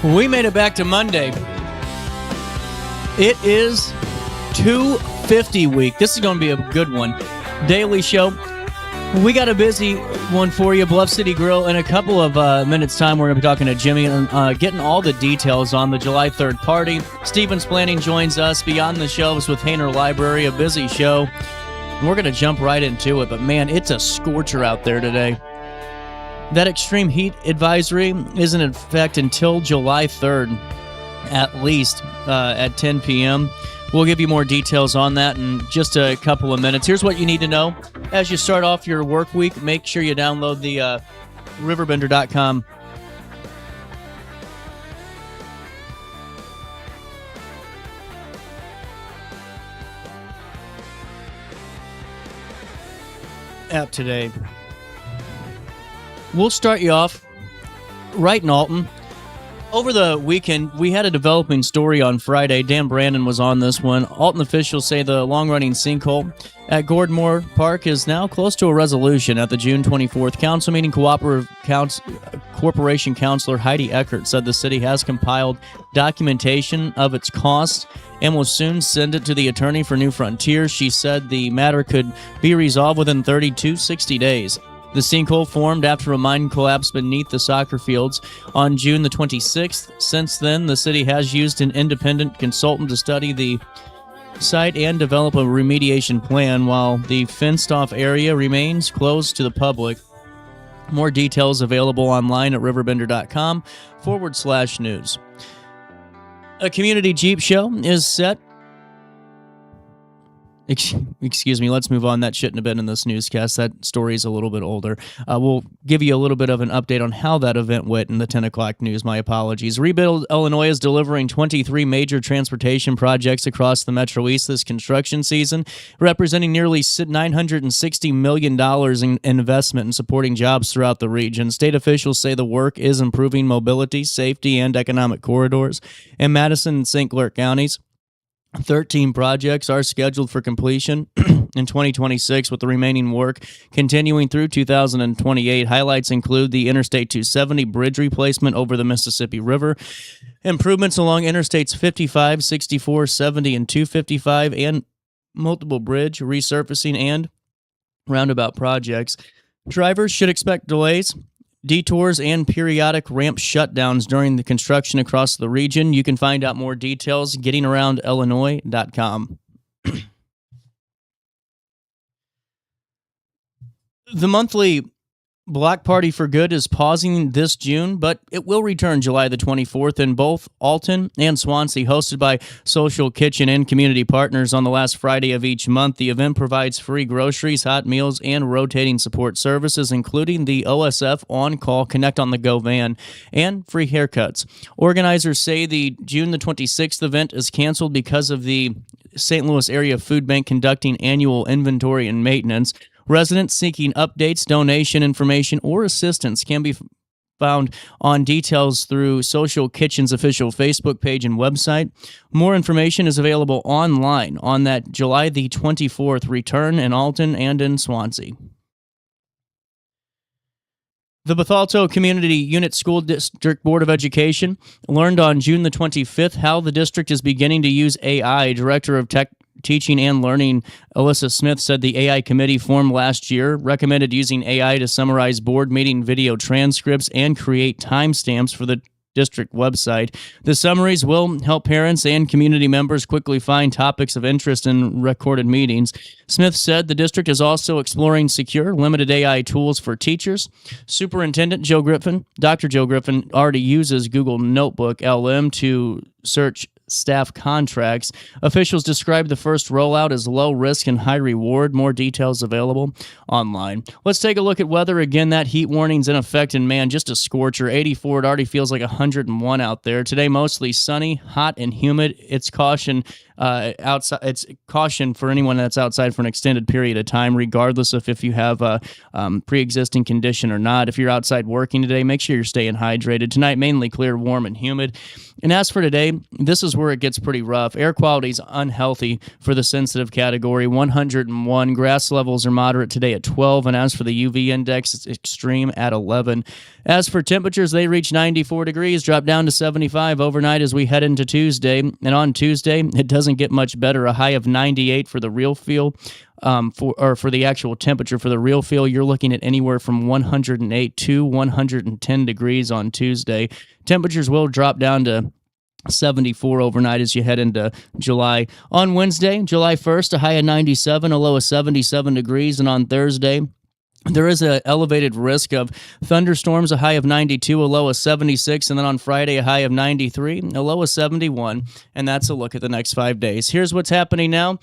We made it back to Monday. It is 250 week. This is going to be a good one. Daily show. We got a busy one for you. Bluff City Grill. In a couple of minutes' time, we're going to be talking to Jimmy and getting all the details on the July 3rd party. Stephen's Planning joins us beyond the shelves with Hayner Library, a busy show. And we're going to jump right into it. But, man, it's a scorcher out there today. That extreme heat advisory is in effect until July 3rd, at least at 10 p.m. We'll give you more details on that in just a couple of minutes. Here's what you need to know. As you start off your work week, make sure you download the RiverBender.com app today. We'll start you off right in Alton. Over the weekend, we had a developing story on Friday. Dan Brandon was on this one. Alton officials say the long-running sinkhole at Gordmore Park is now close to a resolution. At the June 24th council meeting, Corporation Councilor Heidi Eckert said the city has compiled documentation of its costs and will soon send it to the attorney for New Frontier. She said the matter could be resolved within 30 to 60 days. The sinkhole formed after a mine collapsed beneath the soccer fields on June the 26th. Since then, the city has used an independent consultant to study the site and develop a remediation plan, while the fenced-off area remains closed to the public. More details available online at RiverBender.com/news. A community Jeep show is set. Excuse me, let's move on. That shouldn't have been in this newscast. That story is a little bit older. We'll give you a little bit of an update on how that event went in the 10 o'clock news. My apologies. Rebuild Illinois is delivering 23 major transportation projects across the Metro East this construction season, representing nearly $960 million in investment and supporting jobs throughout the region. State officials say the work is improving mobility, safety, and economic corridors in Madison and St. Clair counties. 13 projects are scheduled for completion in 2026, with the remaining work continuing through 2028. Highlights include the Interstate 270 bridge replacement over the Mississippi River, improvements along Interstates 55, 64, 70, and 255, and multiple bridge resurfacing and roundabout projects. Drivers should expect delays, detours, and periodic ramp shutdowns during the construction across the region. You can find out more details gettingaroundillinois.com. The monthly Block Party for Good is pausing this June, but it will return July the 24th in both Alton and Swansea, hosted by Social Kitchen and community partners on the last Friday of each month. The event provides free groceries, hot meals, and rotating support services, including the OSF On-Call Connect on the Go van and free haircuts. Organizers say the June the 26th event is canceled because of the St. Louis Area Food Bank conducting annual inventory and maintenance. Residents seeking updates, donation information, or assistance can be found on details through Social Kitchen's official Facebook page and website. More information is available online on that July the 24th return in Alton and in Swansea. The Bethalto Community Unit School District Board of Education learned on June the 25th how the district is beginning to use AI. Director of Teaching and Learning Alyssa Smith said the AI committee formed last year recommended using AI to summarize board meeting video transcripts and create timestamps for the district website. The summaries will help parents and community members quickly find topics of interest in recorded meetings. Smith said the district is also exploring secure, limited AI tools for teachers. Superintendent Dr. Joe Griffin, already uses Google Notebook LM to search staff contracts. Officials described the first rollout as low risk and high reward. More details available online. Let's take a look at weather. Again, that heat warning's in effect, and man, just a scorcher. 84, it already feels like 101 out there. Today, mostly sunny, hot, and humid. It's caution outside. It's caution for anyone that's outside for an extended period of time, regardless of if you have a pre-existing condition or not. If you're outside working today, make sure you're staying hydrated. Tonight, mainly clear, warm, and humid. And as for today, this is where it gets pretty rough. Air quality is unhealthy for the sensitive category, 101. Grass levels are moderate today at 12. And as for the UV index, it's extreme at 11. As for temperatures, they reach 94 degrees, drop down to 75 overnight as we head into Tuesday. And on Tuesday, it doesn't get much better. A high of 98 for the real feel. For the actual temperature for the real feel, you're looking at anywhere from 108 to 110 degrees on Tuesday. Temperatures will drop down to 74 overnight as you head into July. On Wednesday, July 1st, a high of 97, a low of 77 degrees. And on Thursday, there is an elevated risk of thunderstorms, a high of 92, a low of 76, and then on Friday, a high of 93, a low of 71, and that's a look at the next 5 days. Here's what's happening now.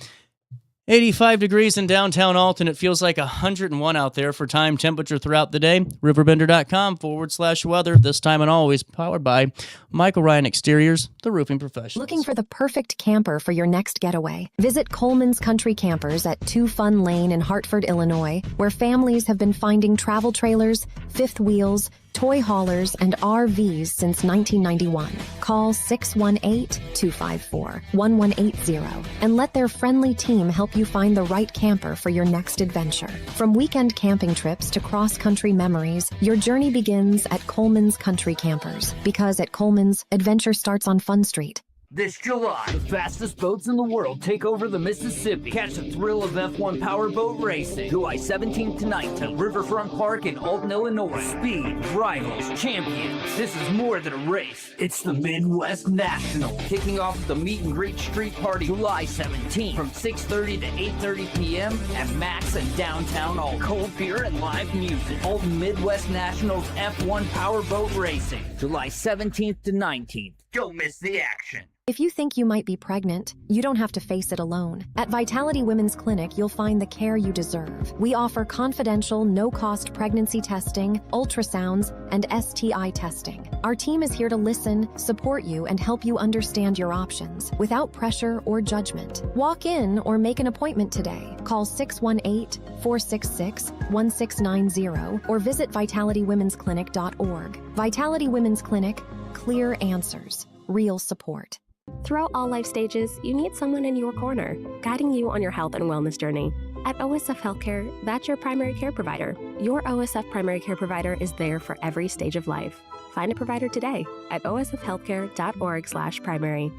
85 degrees in downtown Alton. It feels like 101 out there for time temperature throughout the day. RiverBender.com /weather. This time and always powered by Michael Ryan Exteriors, the roofing professionals. Looking for the perfect camper for your next getaway? Visit Coleman's Country Campers at 2 Fun Lane in Hartford, Illinois, where families have been finding travel trailers, fifth wheels, toy haulers, and RVs since 1991. Call 618-254-1180 and let their friendly team help you find the right camper for your next adventure. From weekend camping trips to cross-country memories, your journey begins at Coleman's Country Campers, because at Coleman's, adventure starts on Fun Street. This July, the fastest boats in the world take over the Mississippi. Catch the thrill of F1 powerboat racing, July 17th to 19th at Riverfront Park in Alton, Illinois. Speed, rivals, champions. This is more than a race. It's the Midwest National. Kicking off the Meet and Greet Street Party July 17th from 6:30 to 8:30 p.m. at Max and Downtown Alton. Cold beer and live music. Alton Midwest Nationals F1 powerboat racing, July 17th to 19th. Don't miss the action. If you think you might be pregnant, you don't have to face it alone. At Vitality Women's Clinic, you'll find the care you deserve. We offer confidential, no-cost pregnancy testing, ultrasounds, and STI testing. Our team is here to listen, support you, and help you understand your options without pressure or judgment. Walk in or make an appointment today. Call 618-466-1690 or visit vitalitywomensclinic.org. Vitality Women's Clinic, clear answers, real support. Throughout all life stages, you need someone in your corner, guiding you on your health and wellness journey. At OSF Healthcare, that's your primary care provider. Your OSF primary care provider is there for every stage of life. Find a provider today at osfhealthcare.org/primary.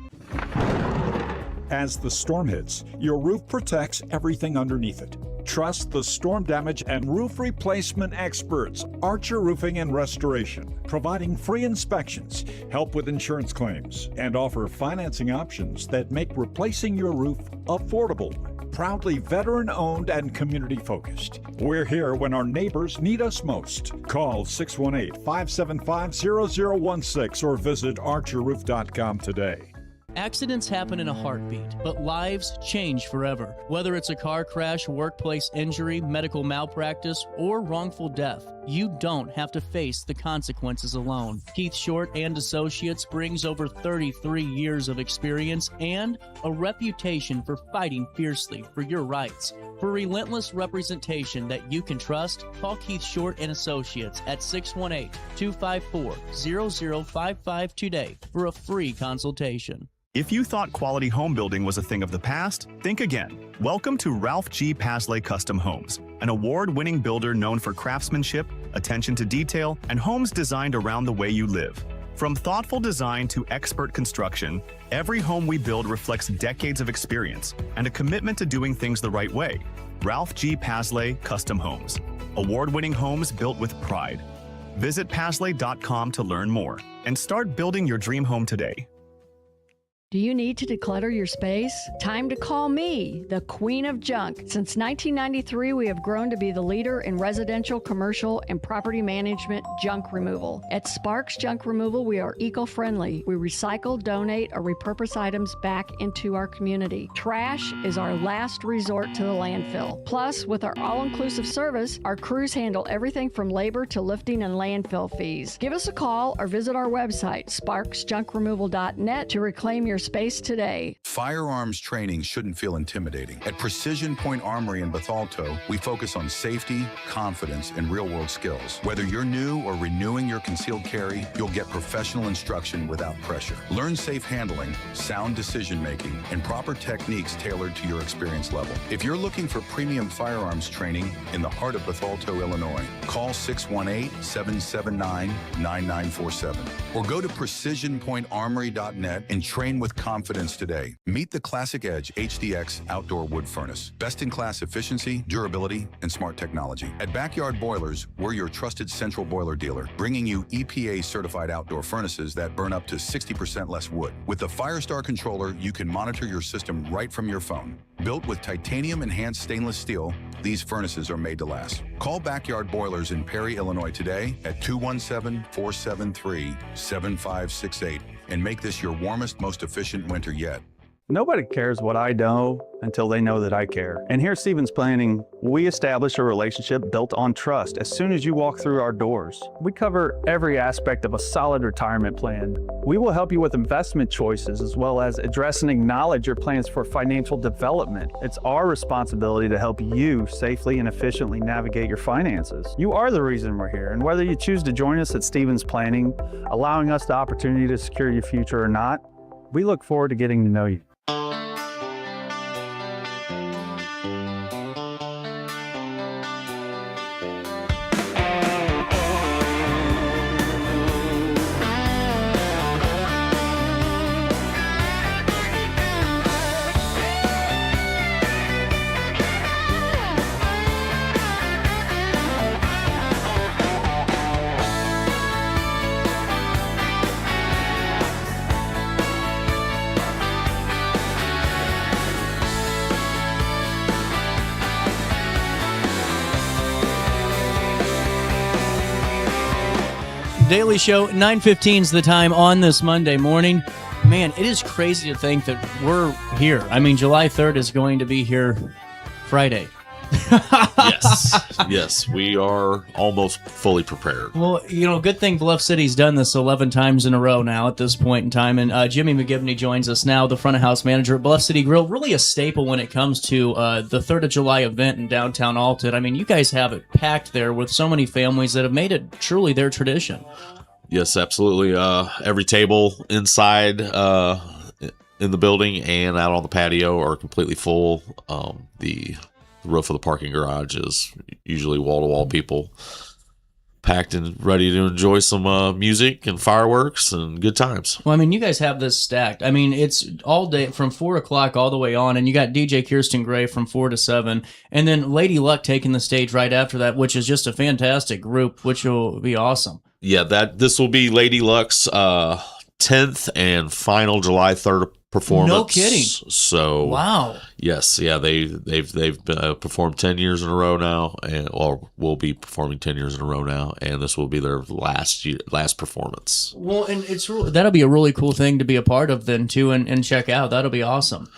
As the storm hits, your roof protects everything underneath it. Trust the storm damage and roof replacement experts, Archer Roofing and Restoration, providing free inspections, help with insurance claims, and offer financing options that make replacing your roof affordable. Proudly veteran-owned and community-focused. We're here when our neighbors need us most. Call 618-575-0016 or visit archerroof.com today. Accidents happen in a heartbeat, but lives change forever. Whether it's a car crash, workplace injury, medical malpractice, or wrongful death, you don't have to face the consequences alone. Keith Short and Associates brings over 33 years of experience and a reputation for fighting fiercely for your rights. For relentless representation that you can trust, call Keith Short and Associates at 618-254-0055 today for a free consultation. If you thought quality home building was a thing of the past, think again. Welcome to Ralph G. Pasley Custom Homes, an award-winning builder known for craftsmanship, attention to detail, and homes designed around the way you live. From thoughtful design to expert construction, every home we build reflects decades of experience and a commitment to doing things the right way. Ralph G. Pasley Custom Homes, award-winning homes built with pride. Visit pasley.com to learn more and start building your dream home today. Do you need to declutter your space? Time to call me, the Queen of Junk. Since 1993, we have grown to be the leader in residential, commercial, and property management junk removal. At Sparks Junk Removal, we are eco-friendly. We recycle, donate, or repurpose items back into our community. Trash is our last resort to the landfill. Plus, with our all-inclusive service, our crews handle everything from labor to lifting and landfill fees. Give us a call or visit our website, sparksjunkremoval.net, to reclaim your space today. Firearms training shouldn't feel intimidating. At Precision Point Armory in Bethalto, we focus on safety, confidence, and real-world skills. Whether you're new or renewing your concealed carry, you'll get professional instruction without pressure. Learn safe handling, sound decision-making, and proper techniques tailored to your experience level. If you're looking for premium firearms training in the heart of Bethalto, Illinois, call 618-779-9947 or go to precisionpointarmory.net and train with confidence today. Meet the Classic Edge HDX outdoor wood furnace. Best-in-class efficiency, durability, and smart technology. At Backyard Boilers, we're your trusted central boiler dealer, bringing you EPA-certified outdoor furnaces that burn up to 60% less wood. With the Firestar controller, you can monitor your system right from your phone. Built with titanium-enhanced stainless steel, these furnaces are made to last. Call Backyard Boilers in Perry, Illinois today at 217-473-7568 and make this your warmest, most efficient winter yet. Nobody cares what I know until they know that I care. And here at Stevens Planning, we establish a relationship built on trust as soon as you walk through our doors. We cover every aspect of a solid retirement plan. We will help you with investment choices as well as address and acknowledge your plans for financial development. It's our responsibility to help you safely and efficiently navigate your finances. You are the reason we're here, and whether you choose to join us at Stevens Planning, allowing us the opportunity to secure your future or not, we look forward to getting to know you. Daily Show, 9:15 is the time on this Monday morning. Man, it is crazy to think that we're here. I mean, July 3rd is going to be here Friday. Yes, we are almost fully prepared. Well, you know, good thing Bluff City's done this 11 times in a row now at this point in time. And Jimmy McGibany joins us now, the front of house manager at Bluff City Grill. Really a staple when it comes to the 3rd of July event in downtown Alton. I mean, you guys have it packed there with so many families that have made it truly their tradition. Yes, absolutely. Every table inside in the building and out on the patio are completely full. The roof of the parking garage is usually wall-to-wall people packed and ready to enjoy some music and fireworks and good times. Well, I mean, you guys have this stacked. I mean, it's all day from 4 o'clock all the way on, and you got DJ Kirsten Gray from 4 to 7, and then Lady Luck taking the stage right after that, which is just a fantastic group, which will be awesome. Yeah, this will be Lady Luck's 10th and final July 3rd performance. No kidding. So wow. Yes, yeah, they've performed 10 years in a row now, and will be performing 10 years in a row now, and this will be their last performance. Well, and that'll be a really cool thing to be a part of then too, and check out. That'll be awesome.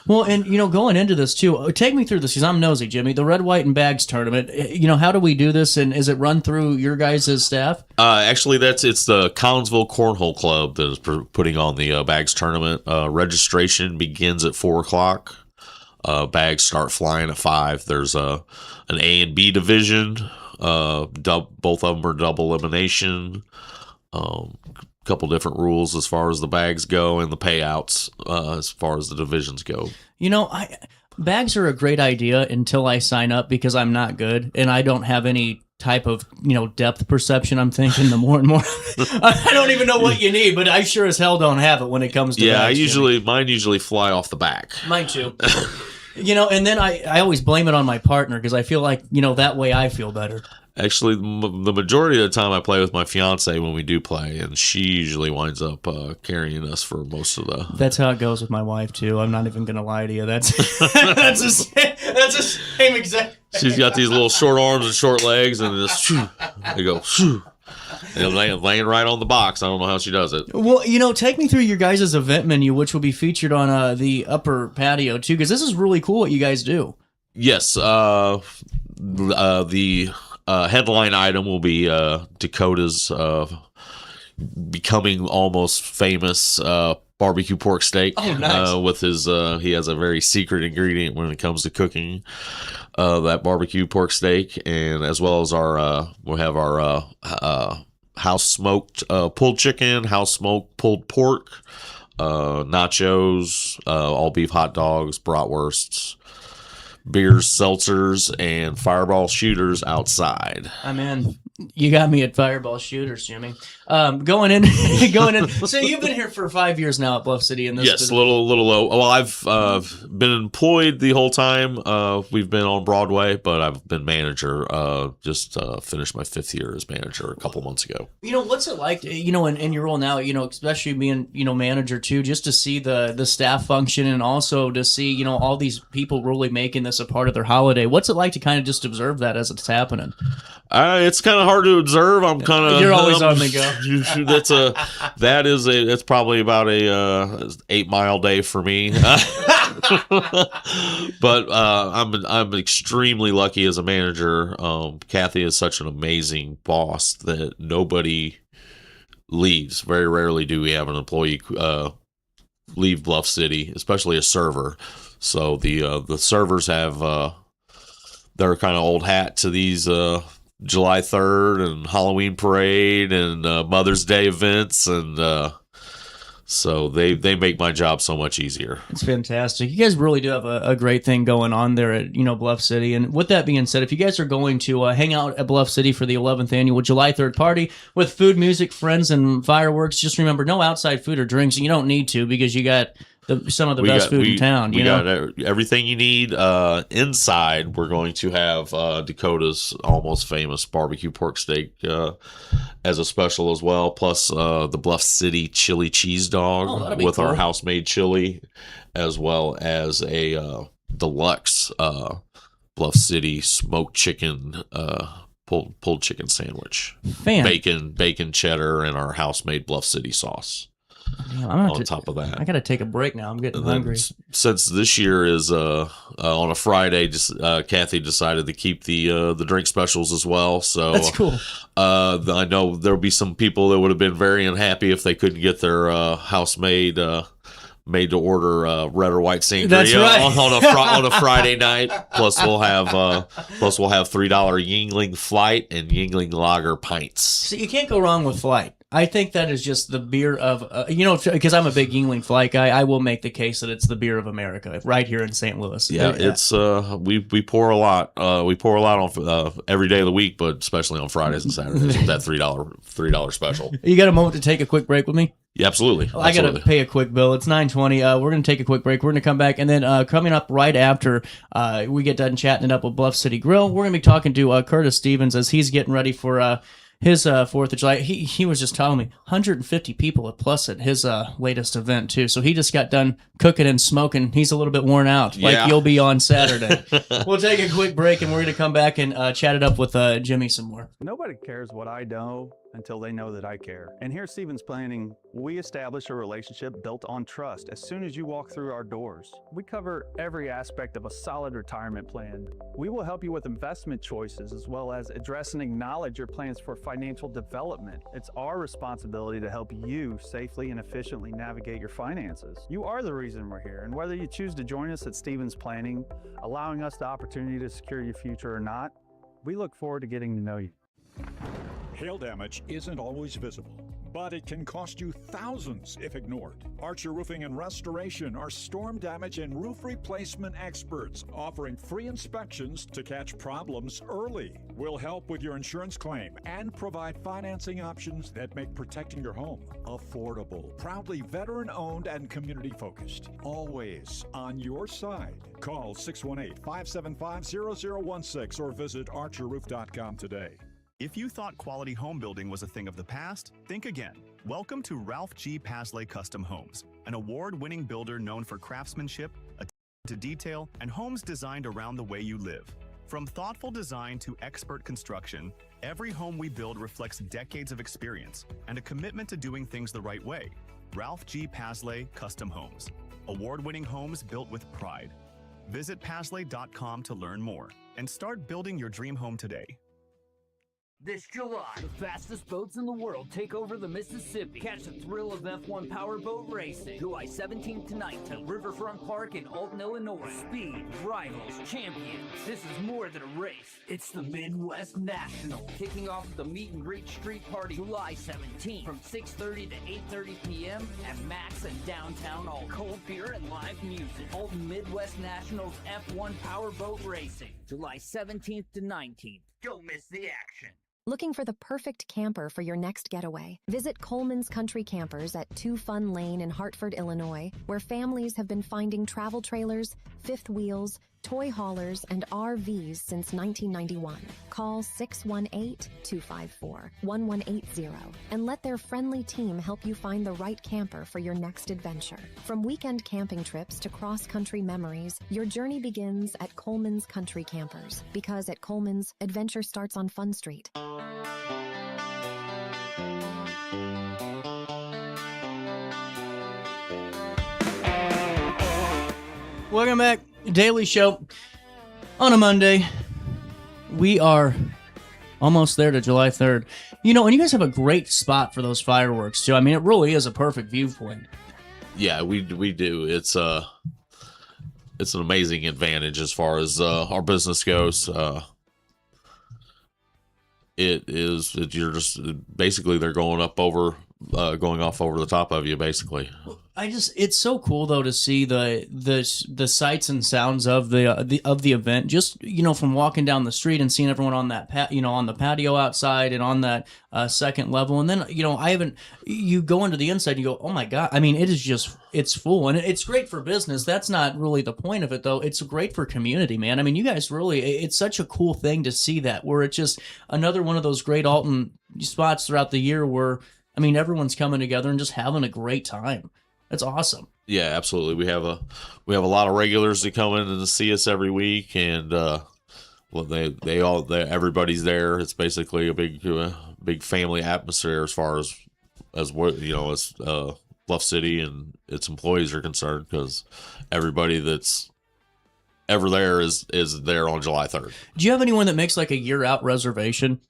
Well, and, you know, going into this, too, take me through this, because I'm nosy, Jimmy. The Red, White, and Bags tournament, you know, how do we do this, and is it run through your guys' staff? Actually, it's the Collinsville Cornhole Club that is putting on the Bags tournament. Registration begins at 4 o'clock. Bags start flying at 5. There's an A and B division. Both of them are double elimination. Couple different rules as far as the bags go and the payouts as far as the divisions go. You know, bags are a great idea until I sign up, because I'm not good and I don't have any type of, you know, depth perception. I'm thinking the more and more I don't even know what you need, but I sure as hell don't have it when it comes to bags. Mine usually fly off the back. Mine too. You know, and then I always blame it on my partner, because I feel like, you know, that way I feel better. Actually, the majority of the time I play with my fiance when we do play, and she usually winds up carrying us for most of the... That's how it goes with my wife, too. I'm not even going to lie to you. That's the same exact... She's got these little short arms and short legs, and just... They go... And laying right on the box. I don't know how she does it. Well, you know, take me through your guys' event menu, which will be featured on the upper patio, too, because this is really cool what you guys do. Yes. The headline item will be Dakota's becoming almost famous barbecue pork steak. Oh, nice. With his, he has a very secret ingredient when it comes to cooking that barbecue pork steak, and as well as we'll have our house smoked pulled chicken, house smoked pulled pork, nachos, all beef hot dogs, bratwursts, beers, seltzers, and fireball shooters outside. I'm in. You got me at fireball shooters, Jimmy. Going in. So you've been here for 5 years now at Bluff City, and this Yes, a little low. Well, I've been employed the whole time. We've been on Broadway, but I've been manager. Just finished my 5th year as manager a couple months ago. What's it like? In your role now, especially being manager too, just to see the staff function, and also to see all these people really making this a part of their holiday. What's it like to kind of just observe that as it's happening? It's kind of hard to observe. I'm kind of you're always on the go. That's probably about a 8-mile day for me. But I'm extremely lucky as a manager. Kathy is such an amazing boss that nobody leaves. Very rarely do we have an employee leave Bluff City, especially a server. So the servers have their kind of old hat to these July 3rd and Halloween parade and Mother's Day events, and so they make my job so much easier. It's fantastic. You guys really do have a great thing going on there at Bluff City. And with that being said, if you guys are going to hang out at Bluff City for the 11th annual July 3rd party with food, music, friends, and fireworks, just remember, no outside food or drinks. You don't need to, because you got some of the best food in town. We got everything you need. Inside, we're going to have Dakota's almost famous barbecue pork steak as a special as well, plus the Bluff City chili cheese dog with our house-made chili, as well as a deluxe Bluff City smoked chicken pulled chicken sandwich. Bacon cheddar, and our house-made Bluff City sauce. On top of that, I gotta take a break now. I'm getting hungry. Since this year is on a Friday, Kathy decided to keep the drink specials as well. So that's cool. I know there'll be some people that would have been very unhappy if they couldn't get their house made to order red or white sangria on a Friday night. Plus we'll have $3 Yingling Flight and Yingling Lager pints. So you can't go wrong with Flight. I think that is just the beer of, because I'm a big Yingling Flight guy, I will make the case that it's the beer of America right here in St. Louis. Yeah, it's we pour a lot. We pour a lot on every day of the week, but especially on Fridays and Saturdays with that $3 special. You got a moment to take a quick break with me? Yeah, absolutely. I got to pay a quick bill. It's 9:20. We're going to take a quick break. We're going to come back, and then coming up right after we get done chatting it up with Bluff City Grill, we're going to be talking to Curtis Stevens as he's getting ready for his 4th of July. He was just telling me 150 people at Plus at his latest event too. So he just got done cooking and smoking. He's a little bit worn out, like you'll be on Saturday. We'll take a quick break, and we're going to come back and chat it up with Jimmy some more. Nobody cares what I know until they know that I care. And here at Stevens Planning, we establish a relationship built on trust as soon as you walk through our doors. We cover every aspect of a solid retirement plan. We will help you with investment choices, as well as address and acknowledge your plans for financial development. It's our responsibility to help you safely and efficiently navigate your finances. You are the reason we're here, and whether you choose to join us at Stevens Planning, allowing us the opportunity to secure your future or not, we look forward to getting to know you. Hail damage isn't always visible, but it can cost you thousands if ignored. Archer Roofing and Restoration are storm damage and roof replacement experts, offering free inspections to catch problems early. We'll help with your insurance claim and provide financing options that make protecting your home affordable. Proudly veteran-owned and community-focused. Always on your side. Call 618-575-0016 or visit archerroof.com today. If you thought quality home building was a thing of the past, think again. Welcome to Ralph G. Pasley Custom Homes, an award-winning builder known for craftsmanship, attention to detail, and homes designed around the way you live. From thoughtful design to expert construction, every home we build reflects decades of experience and a commitment to doing things the right way. Ralph G. Pasley Custom Homes, award-winning homes built with pride. Visit Pasley.com to learn more and start building your dream home today. This July, the fastest boats in the world take over the Mississippi. Catch the thrill of F1 powerboat racing, July 17th to 19th, Riverfront Park in Alton, Illinois. Speed, rivals, champions. This is more than a race. It's the Midwest National. Kicking off the Meet and Greet Street Party July 17th from 6:30 to 8:30 p.m. at Max and downtown Alton. Cold beer and live music. Alton Midwest Nationals F1 powerboat racing, July 17th to 19th. Don't miss the action. Looking for the perfect camper for your next getaway? Visit Coleman's Country Campers at 2 Fun Lane in Hartford, Illinois, where families have been finding travel trailers, fifth wheels, toy haulers, and RVs since 1991. Call 618-254-1180 and let their friendly team help you find the right camper for your next adventure. From weekend camping trips to cross-country memories, your journey begins at Coleman's Country Campers, because at Coleman's, adventure starts on Fun Street. Welcome back. Daily Show on a Monday. We are almost there to July 3rd. You know, and you guys have a great spot for those fireworks, too. I mean, it really is a perfect viewpoint. Yeah, we do. It's an amazing advantage as far as our business goes. You're just basically they're going off over the top of you, basically. It's so cool though to see the sights and sounds of the event. Just, you know, from walking down the street and seeing everyone on that on the patio outside and on that second level, and then, you know, you go into the inside and you go, oh my god! I mean, it's full, and it's great for business. That's not really the point of it though. It's great for community, man. I mean, you guys really, it's such a cool thing to see that, where it's just another one of those great Alton spots throughout the year where, I mean, everyone's coming together and just having a great time. That's awesome. Yeah, absolutely. We have a lot of regulars that come in and to see us every week, and everybody's there. It's basically a big family atmosphere as far as what, you know, as Bluff City and its employees are concerned, because everybody that's ever there is there on July 3rd. Do you have anyone that makes like a year out reservation?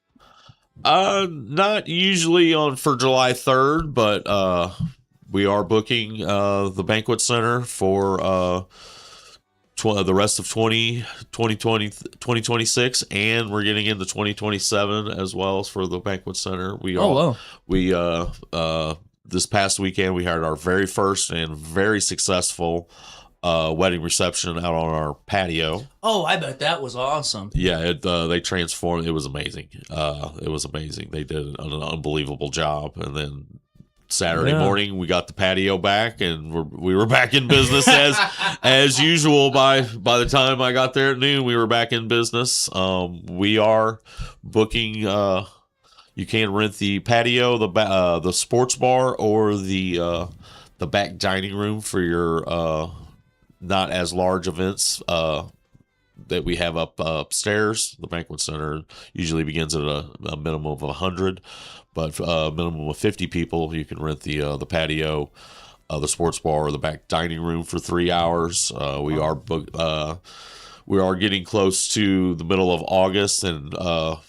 Not usually for July 3rd, but we are booking the banquet center for the rest of 2026, and we're getting into 2027 as well as for the banquet center. This past weekend we had our very first and very successfan wedding reception out on our patio. Oh, I bet that was awesome. Yeah, they transformed. It was amazing. They did an unbelievable job, and then Saturday morning we got the patio back, and we were back in business as usual. By the time I got there at noon, we were back in business. We are booking. You can rent the patio, the sports bar, or the back dining room for your not as large events that we have upstairs. The banquet center usually begins at a minimum of 100. But a minimum of 50 people, you can rent the patio, the sports bar, or the back dining room for 3 hours. We are getting close to the middle of August, and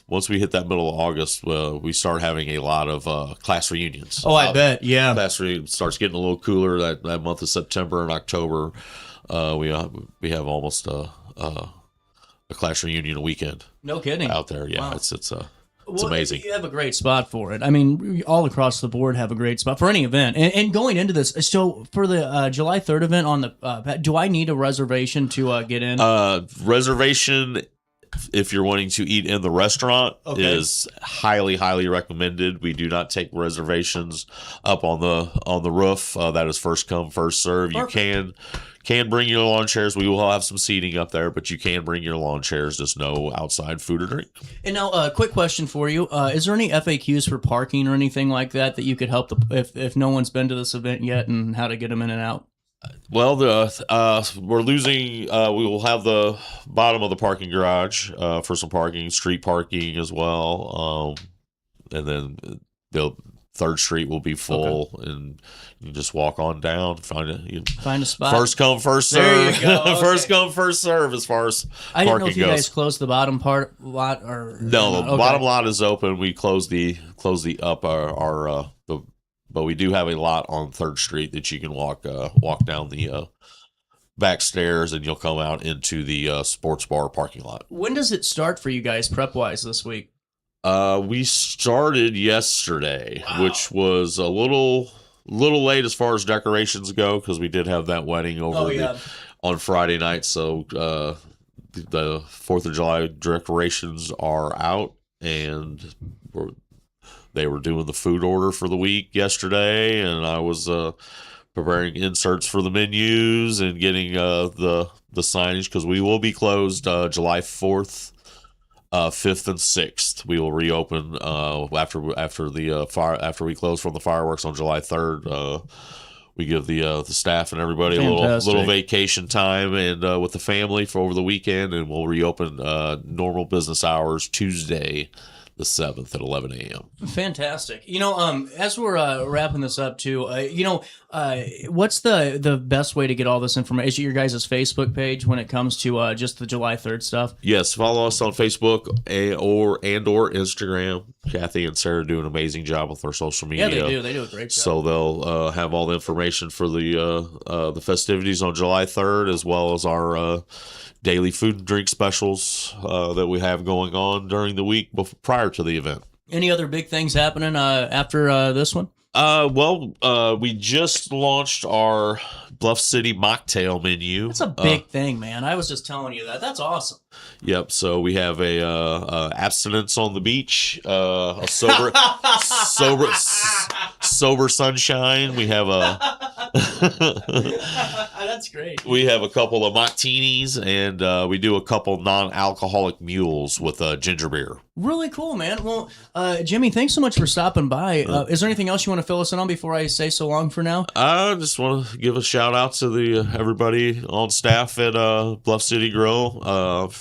once we hit that middle of August, we start having a lot of class reunions. Oh, I bet, yeah. Class reunion starts getting a little cooler that month of September and October. We have almost a class reunion a weekend. No kidding. Out there, yeah. Wow. It's amazing. You have a great spot for it. I mean, all across the board have a great spot for any event. And going into this, so for the July 3rd event on the, do I need a reservation to get in? Reservation, if you're wanting to eat in the restaurant, is highly, highly recommended. We do not take reservations up on the roof. That is first come, first serve. Perfect. You can bring your lawn chairs. We will have some seating up there, but you can bring your lawn chairs. Just no outside food or drink. And now, a quick question for you: is there any FAQs for parking or anything like that you could help if no one's been to this event yet, and how to get them in and out? Well, we're losing. We will have the bottom of the parking garage for some parking, street parking as well, and then 3rd Street will be full, and you just walk on down, find a spot. First come, first There serve. you go. Okay. First come, first serve as far as I didn't know parking if you goes. guys closed the bottom part lot or No, the okay. bottom lot is open. We closed the up but we do have a lot on 3rd Street that you can walk down the back stairs, and you'll come out into the sports bar parking lot. When does it start for you guys prep wise this week? We started yesterday, which was a little late as far as decorations go, because we did have that wedding over on Friday night. So the 4th of July decorations are out, and they were doing the food order for the week yesterday, and I was preparing inserts for the menus and getting the signage, because we will be closed July 4th. 5th and 6th. We will reopen after we close from the fireworks on July 3rd. We give the staff and everybody a little vacation time and with the family for over the weekend, and we'll reopen normal business hours Tuesday the 7th at 11 a.m. Fantastic. As we're wrapping this up too, what's the best way to get all this information? Is it your guys' Facebook page when it comes to just the July 3rd stuff? Yes, follow us on Facebook or Instagram. Kathy and Sarah do an amazing job with our social media. Yeah, they do. They do a great job. So they'll have all the information for the festivities on July 3rd, as well as our daily food and drink specials that we have going on during the week prior to the event. Any other big things happening after this one? We just launched our Bluff City mocktail menu. That's a big thing, man. I was just telling you that. That's awesome. Yep. So we have a abstinence on the beach, a sober sunshine. We have That's great. We have a couple of martinis, and we do a couple non-alcoholic mules with ginger beer. Really cool, man. Well, Jimmy, thanks so much for stopping by. Is there anything else you want to fill us in on before I say so long for now? I just want to give a shout out to everybody on staff at Bluff City Grill.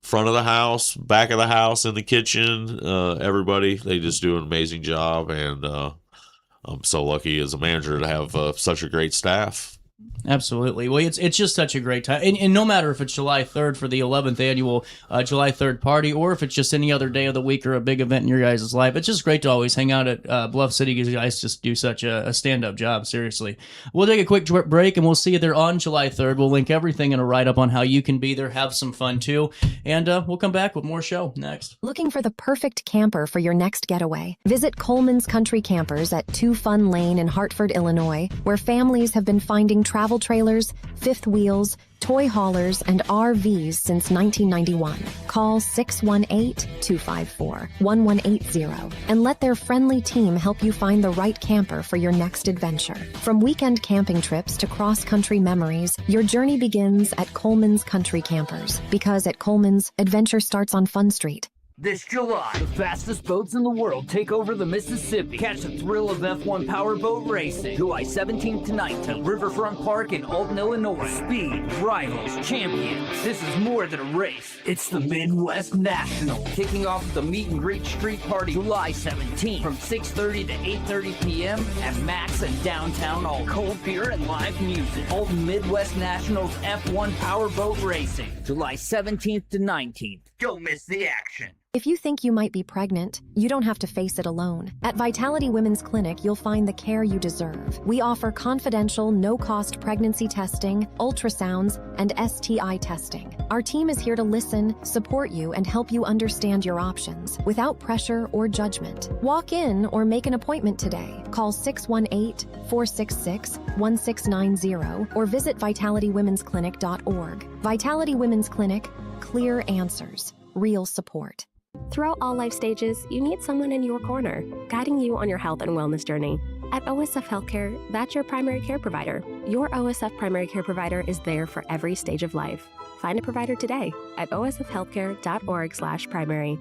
Front of the house, back of the house, in the kitchen, everybody, they just do an amazing job, and I'm so lucky as a manager to have such a great staff. Absolutely. Well, it's just such a great time. And no matter if it's July 3rd for the 11th annual July 3rd party, or if it's just any other day of the week or a big event in your guys' life, it's just great to always hang out at Bluff City, because you guys just do such a stand-up job, seriously. We'll take a quick break, and we'll see you there on July 3rd. We'll link everything in a write-up on how you can be there, have some fun too, and we'll come back with more show next. Looking for the perfect camper for your next getaway? Visit Coleman's Country Campers at 2 Fun Lane in Hartford, Illinois, where families have been finding travel trailers, fifth wheels, toy haulers, and RVs since 1991. Call 618-254-1180 and let their friendly team help you find the right camper for your next adventure. From weekend camping trips to cross-country memories, your journey begins at Coleman's Country Campers, because at Coleman's, adventure starts on Fun Street. This July, the fastest boats in the world take over the Mississippi. Catch the thrill of F1 powerboat racing, July 17th to 19th, Riverfront Park in Alton, Illinois. Speed, rivals, champions. This is more than a race. It's the Midwest National. Kicking off the Meet and Greet Street Party July 17th from 6:30 to 8:30 p.m. at Max and downtown Alton. Cold beer and live music. Alton Midwest Nationals F1 powerboat racing, July 17th to 19th. Don't miss the action. If you think you might be pregnant, you don't have to face it alone. At Vitality Women's Clinic, you'll find the care you deserve. We offer confidential, no-cost pregnancy testing, ultrasounds, and STI testing. Our team is here to listen, support you, and help you understand your options without pressure or judgment. Walk in or make an appointment today. Call 618-466-1690 or visit vitalitywomensclinic.org. Vitality Women's Clinic, clear answers, real support. Throughout all life stages, you need someone in your corner, guiding you on your health and wellness journey. At OSF Healthcare, that's your primary care provider. Your OSF primary care provider is there for every stage of life. Find a provider today at osfhealthcare.org/primary.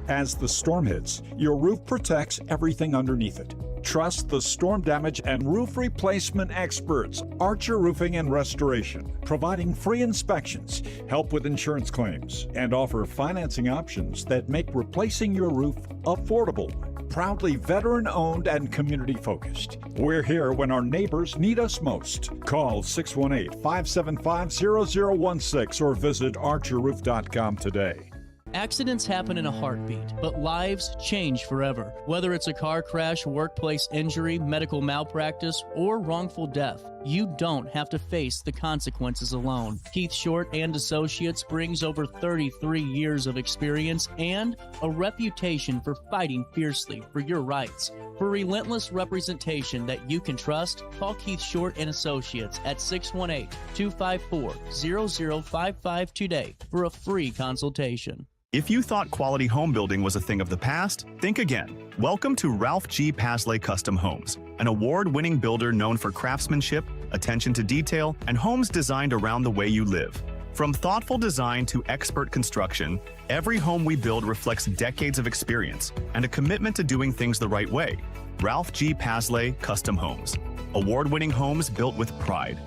As the storm hits, your roof protects everything underneath it. Trust the storm damage and roof replacement experts, Archer Roofing and Restoration, providing free inspections, help with insurance claims, and offer financing options that make replacing your roof affordable. proudly veteran-owned and community-focused. We're here when our neighbors need us most. Call 618-575-0016 or visit archerroof.com today. Accidents happen in a heartbeat, but lives change forever. Whether it's a car crash, workplace injury, medical malpractice, or wrongful death, you don't have to face the consequences alone. Keith Short and Associates brings over 33 years of experience and a reputation for fighting fiercely for your rights. For relentless representation that you can trust, call Keith Short and Associates at 618-254-0055 today for a free consultation. If you thought quality home building was a thing of the past, think again. Welcome to Ralph G. Pasley Custom Homes, an award-winning builder known for craftsmanship, attention to detail, and homes designed around the way you live. From thoughtful design to expert construction, every home we build reflects decades of experience and a commitment to doing things the right way. Ralph G. Pasley Custom Homes, award-winning homes built with pride.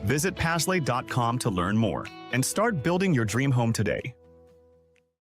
Visit Pasley.com to learn more and start building your dream home today.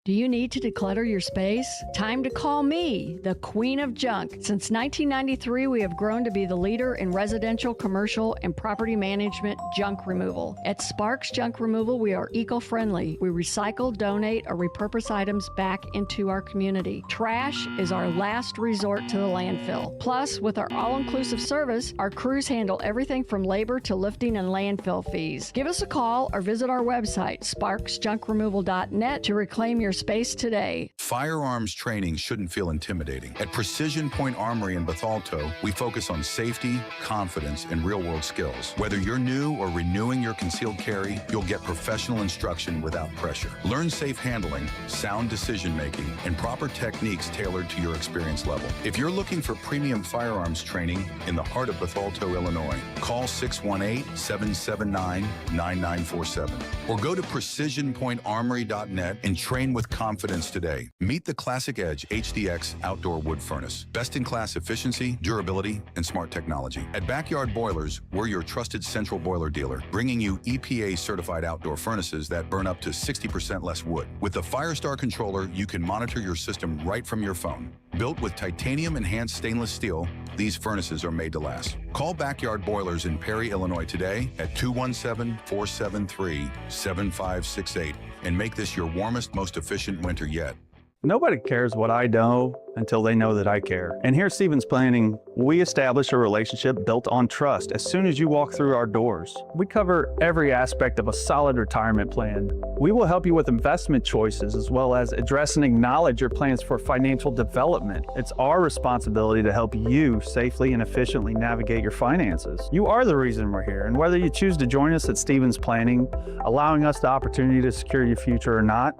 Do you need to declutter your space? Time to call me, the Queen of Junk. Since 1993, we have grown to be the leader in residential, commercial, and property management junk removal. At Sparks Junk Removal, we are eco-friendly. We recycle, donate, or repurpose items back into our community. Trash is our last resort to the landfill. Plus, with our all-inclusive service, our crews handle everything from labor to lifting and landfill fees. Give us a call or visit our website, sparksjunkremoval.net, to reclaim your space today. Firearms training shouldn't feel intimidating. At Precision Point Armory in Bethalto, we focus on safety, confidence, and real-world skills. Whether you're new or renewing your concealed carry, you'll get professional instruction without pressure. Learn safe handling, sound decision-making, and proper techniques tailored to your experience level. If you're looking for premium firearms training in the heart of Bethalto, Illinois, call 618-779-9947 or go to precisionpointarmory.net and train with confidence today. Meet the Classic Edge HDX outdoor wood furnace. Best-in-class efficiency, durability, and smart technology. At Backyard Boilers, we're your trusted central boiler dealer, bringing you EPA-certified outdoor furnaces that burn up to 60% less wood. With the Firestar controller, you can monitor your system right from your phone. Built with titanium-enhanced stainless steel, these furnaces are made to last. Call Backyard Boilers in Perry, Illinois today at 217-473-7568 and make this your warmest, most efficient winter yet. Nobody cares what I know until they know that I care. And here at Stevens Planning, we establish a relationship built on trust as soon as you walk through our doors. We cover every aspect of a solid retirement plan. We will help you with investment choices as well as address and acknowledge your plans for financial development. It's our responsibility to help you safely and efficiently navigate your finances. You are the reason we're here, and whether you choose to join us at Stevens Planning, allowing us the opportunity to secure your future or not,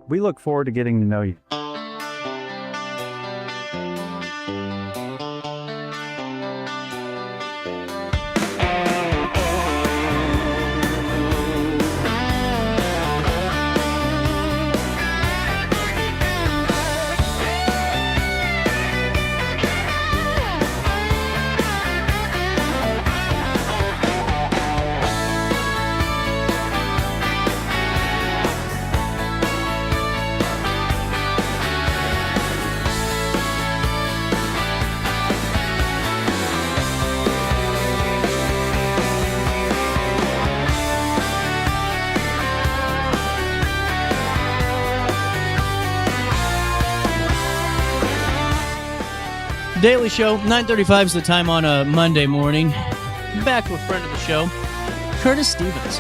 we look forward to getting to know you. Daily Show, 9:35 is the time on a Monday morning. Back with friend of the show, Curtis Stevens,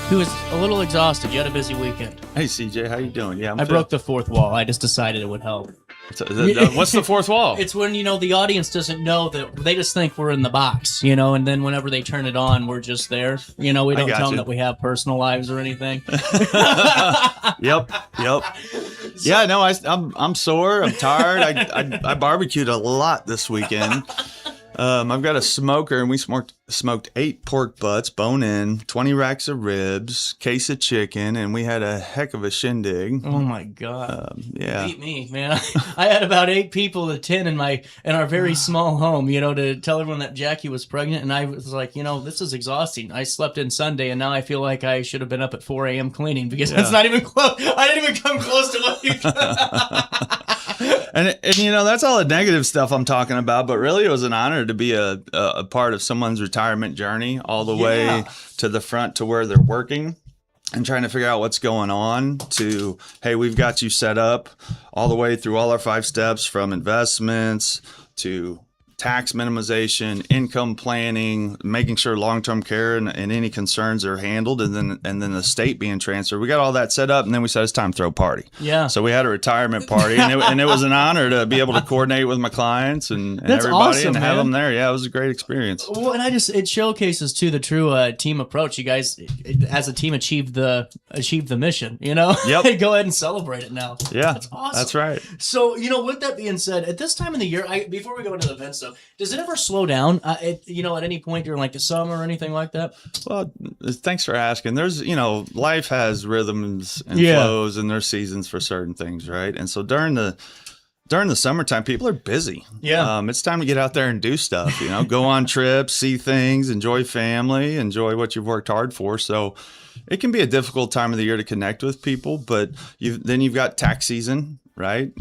who is a little exhausted. You had a busy weekend. Hey, CJ, how you doing? Yeah, I broke the fourth wall. I just decided it would help. What's the fourth wall? It's when, the audience doesn't know that they just think we're in the box, and then whenever they turn it on, we're just there. We don't tell them that we have personal lives or anything. Yep. Yeah, no, I'm sore. I'm tired. I barbecued a lot this weekend. I've got a smoker, and we smoked 8 pork butts, bone in, 20 racks of ribs, case of chicken, and we had a heck of a shindig. Oh my God! Yeah, beat me, man. I had about 8 people attend in our very small home. To tell everyone that Jackie was pregnant, and I was like, this is exhausting. I slept in Sunday, and now I feel like I should have been up at 4 a.m. cleaning because it's not even close. I didn't even come close to what you. And that's all the negative stuff I'm talking about, but really it was an honor to be a part of someone's retirement journey all the way to the front to where they're working and trying to figure out what's going on to, hey, we've got you set up all the way through all our 5 steps, from investments to tax minimization, income planning, making sure long-term care and any concerns are handled, and then the estate being transferred. We got all that set up, and then we said it's time to throw a party. Yeah. So we had a retirement party, and it was an honor to be able to coordinate with my clients and everybody awesome, and have man. them there. Yeah, it was a great experience. Well, and it showcases too the true team approach. You guys, as a team, achieved the mission. Yep. Go ahead and celebrate it now. Yeah, that's awesome. That's right. So with that being said, at this time of the year, before we go into the events, though, does it ever slow down? At any point during like the summer or anything like that? Well, thanks for asking. There's life has rhythms and flows, and there's seasons for certain things, right? And so during the summertime, people are busy. Yeah. It's time to get out there and do stuff, go on trips, see things, enjoy family, enjoy what you've worked hard for. So it can be a difficult time of the year to connect with people, but then you've got tax season, right?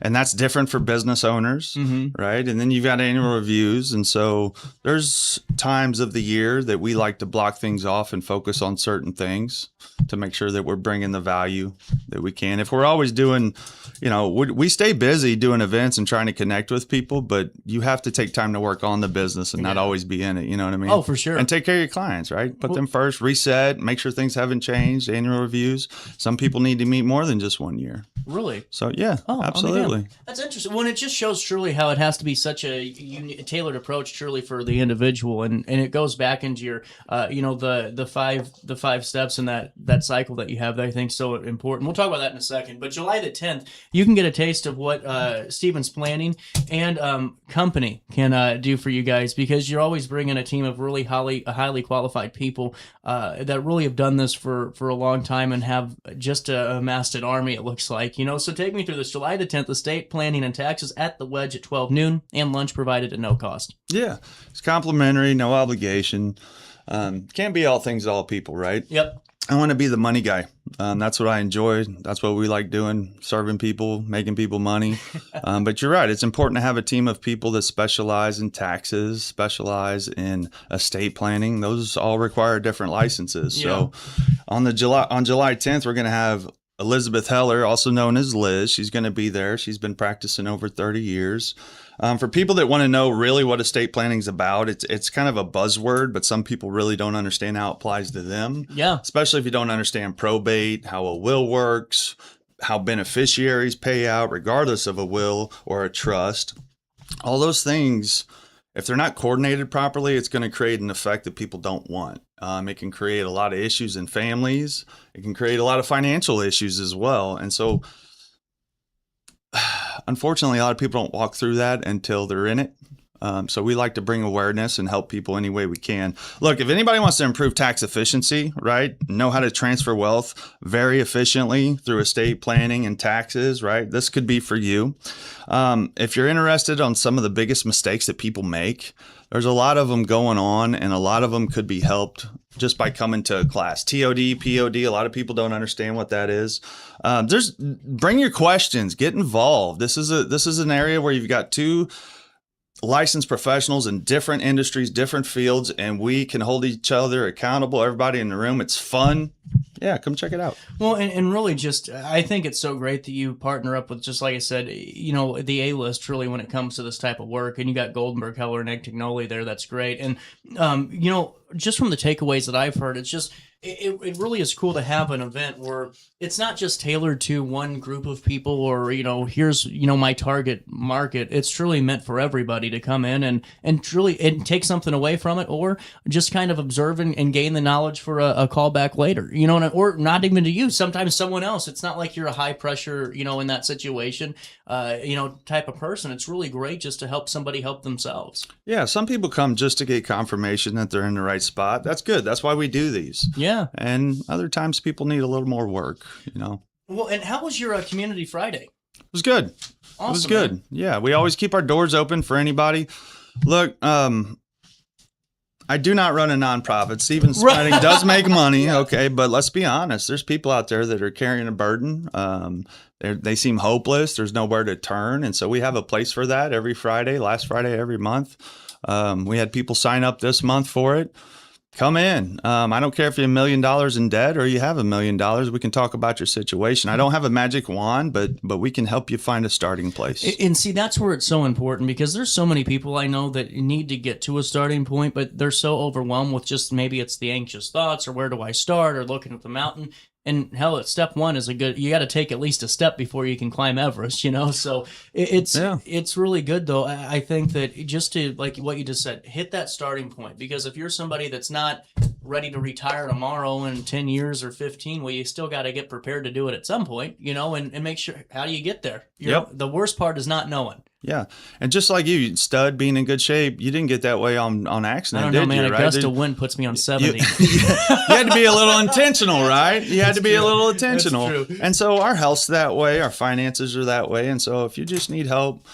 And that's different for business owners, right? And then you've got annual reviews. And so there's times of the year that we like to block things off and focus on certain things to make sure that we're bringing the value that we can. If we're always doing, we stay busy doing events and trying to connect with people, but you have to take time to work on the business and not always be in it. You know what I mean? Oh, for sure. And take care of your clients, right? Put them first, reset, make sure things haven't changed, annual reviews. Some people need to meet more than just 1 year. Really? So yeah, absolutely. That's interesting. Well, it just shows truly how it has to be such a tailored approach truly for the individual, and it goes back into your the five steps in that cycle that you have that I think is so important. We'll talk about that in a second. But July the 10th, you can get a taste of what Stephen's Planning and company can do for you guys, because you're always bringing a team of really highly qualified people that really have done this for a long time and have just amassed an army, it looks like. So take me through this. July the 10th, estate planning and taxes at the Wedge at 12 noon, and lunch provided at no cost. Yeah, it's complimentary, no obligation. Can't be all things to all people, right? Yep. I want to be the money guy. That's what I enjoy. That's what we like doing, serving people, making people money. But you're right. It's important to have a team of people that specialize in taxes, specialize in estate planning. Those all require different licenses. Yeah. So on July 10th, we're going to have Elizabeth Heller, also known as Liz. She's going to be there. She's been practicing over 30 years. For people that want to know really what estate planning is about, it's kind of a buzzword, but some people really don't understand how it applies to them. Yeah. Especially if you don't understand probate, how a will works, how beneficiaries pay out regardless of a will or a trust. All those things, if they're not coordinated properly, it's going to create an effect that people don't want. It can create a lot of issues in families. It can create a lot of financial issues as well. And so, unfortunately, a lot of people don't walk through that until they're in it. So we like to bring awareness and help people any way we can. Look, if anybody wants to improve tax efficiency, right, know how to transfer wealth very efficiently through estate planning and taxes, right, this could be for you. If you're interested on some of the biggest mistakes that people make, there's a lot of them going on, and a lot of them could be helped just by coming to a class. TOD, POD, a lot of people don't understand what that is. Bring your questions, get involved. This is an area where you've got two licensed professionals in different industries, different fields, and we can hold each other accountable. Everybody in the room, it's fun. Yeah, come check it out. Well, and really just, I think it's so great that you partner up with, just like I said, the A-list really when it comes to this type of work. And you got Goldenberg Heller Antognoli there. That's great. And, just from the takeaways that I've heard, it's just, it really is cool to have an event where it's not just tailored to one group of people or, here's, my target market. It's truly meant for everybody to come in and truly take something away from it, or just kind of observe and gain the knowledge for a callback later, or not even to you, sometimes someone else. It's not like you're a high pressure, in that situation, type of person. It's really great just to help somebody help themselves. Yeah. Some people come just to get confirmation that they're in the right spot. That's good. That's why we do these. Yeah. And other times people need a little more work, Well, and how was your Community Friday? It was good. Awesome, it was good. Man. Yeah. We always keep our doors open for anybody. Look, I do not run a nonprofit. Stevens Planning does make money, okay, but let's be honest. There's people out there that are carrying a burden. They seem hopeless. There's nowhere to turn, and so we have a place for that every Friday, last Friday every month. We had people sign up this month for it. Come in. I don't care if you're $1 million in debt or you have $1 million. We can talk about your situation. I don't have a magic wand, but we can help you find a starting place. And see, that's where it's so important, because there's so many people I know that need to get to a starting point, but they're so overwhelmed with just maybe it's the anxious thoughts or where do I start or looking at the mountain. And hell, step one is you got to take at least a step before you can climb Everest, So it's really good, though. I think that just to, like what you just said, hit that starting point, because if you're somebody that's not ready to retire tomorrow in 10 years or 15, well, you still got to get prepared to do it at some point, and make sure, how do you get there? The worst part is not knowing. Yeah. And just like you, stud, being in good shape, you didn't get that way on accident, I don't know, man. you? A gust of wind puts me on 70. You had to be a little intentional, right? You had to be a little intentional. That's true. And so our health's that way. Our finances are that way. And so if you just need help,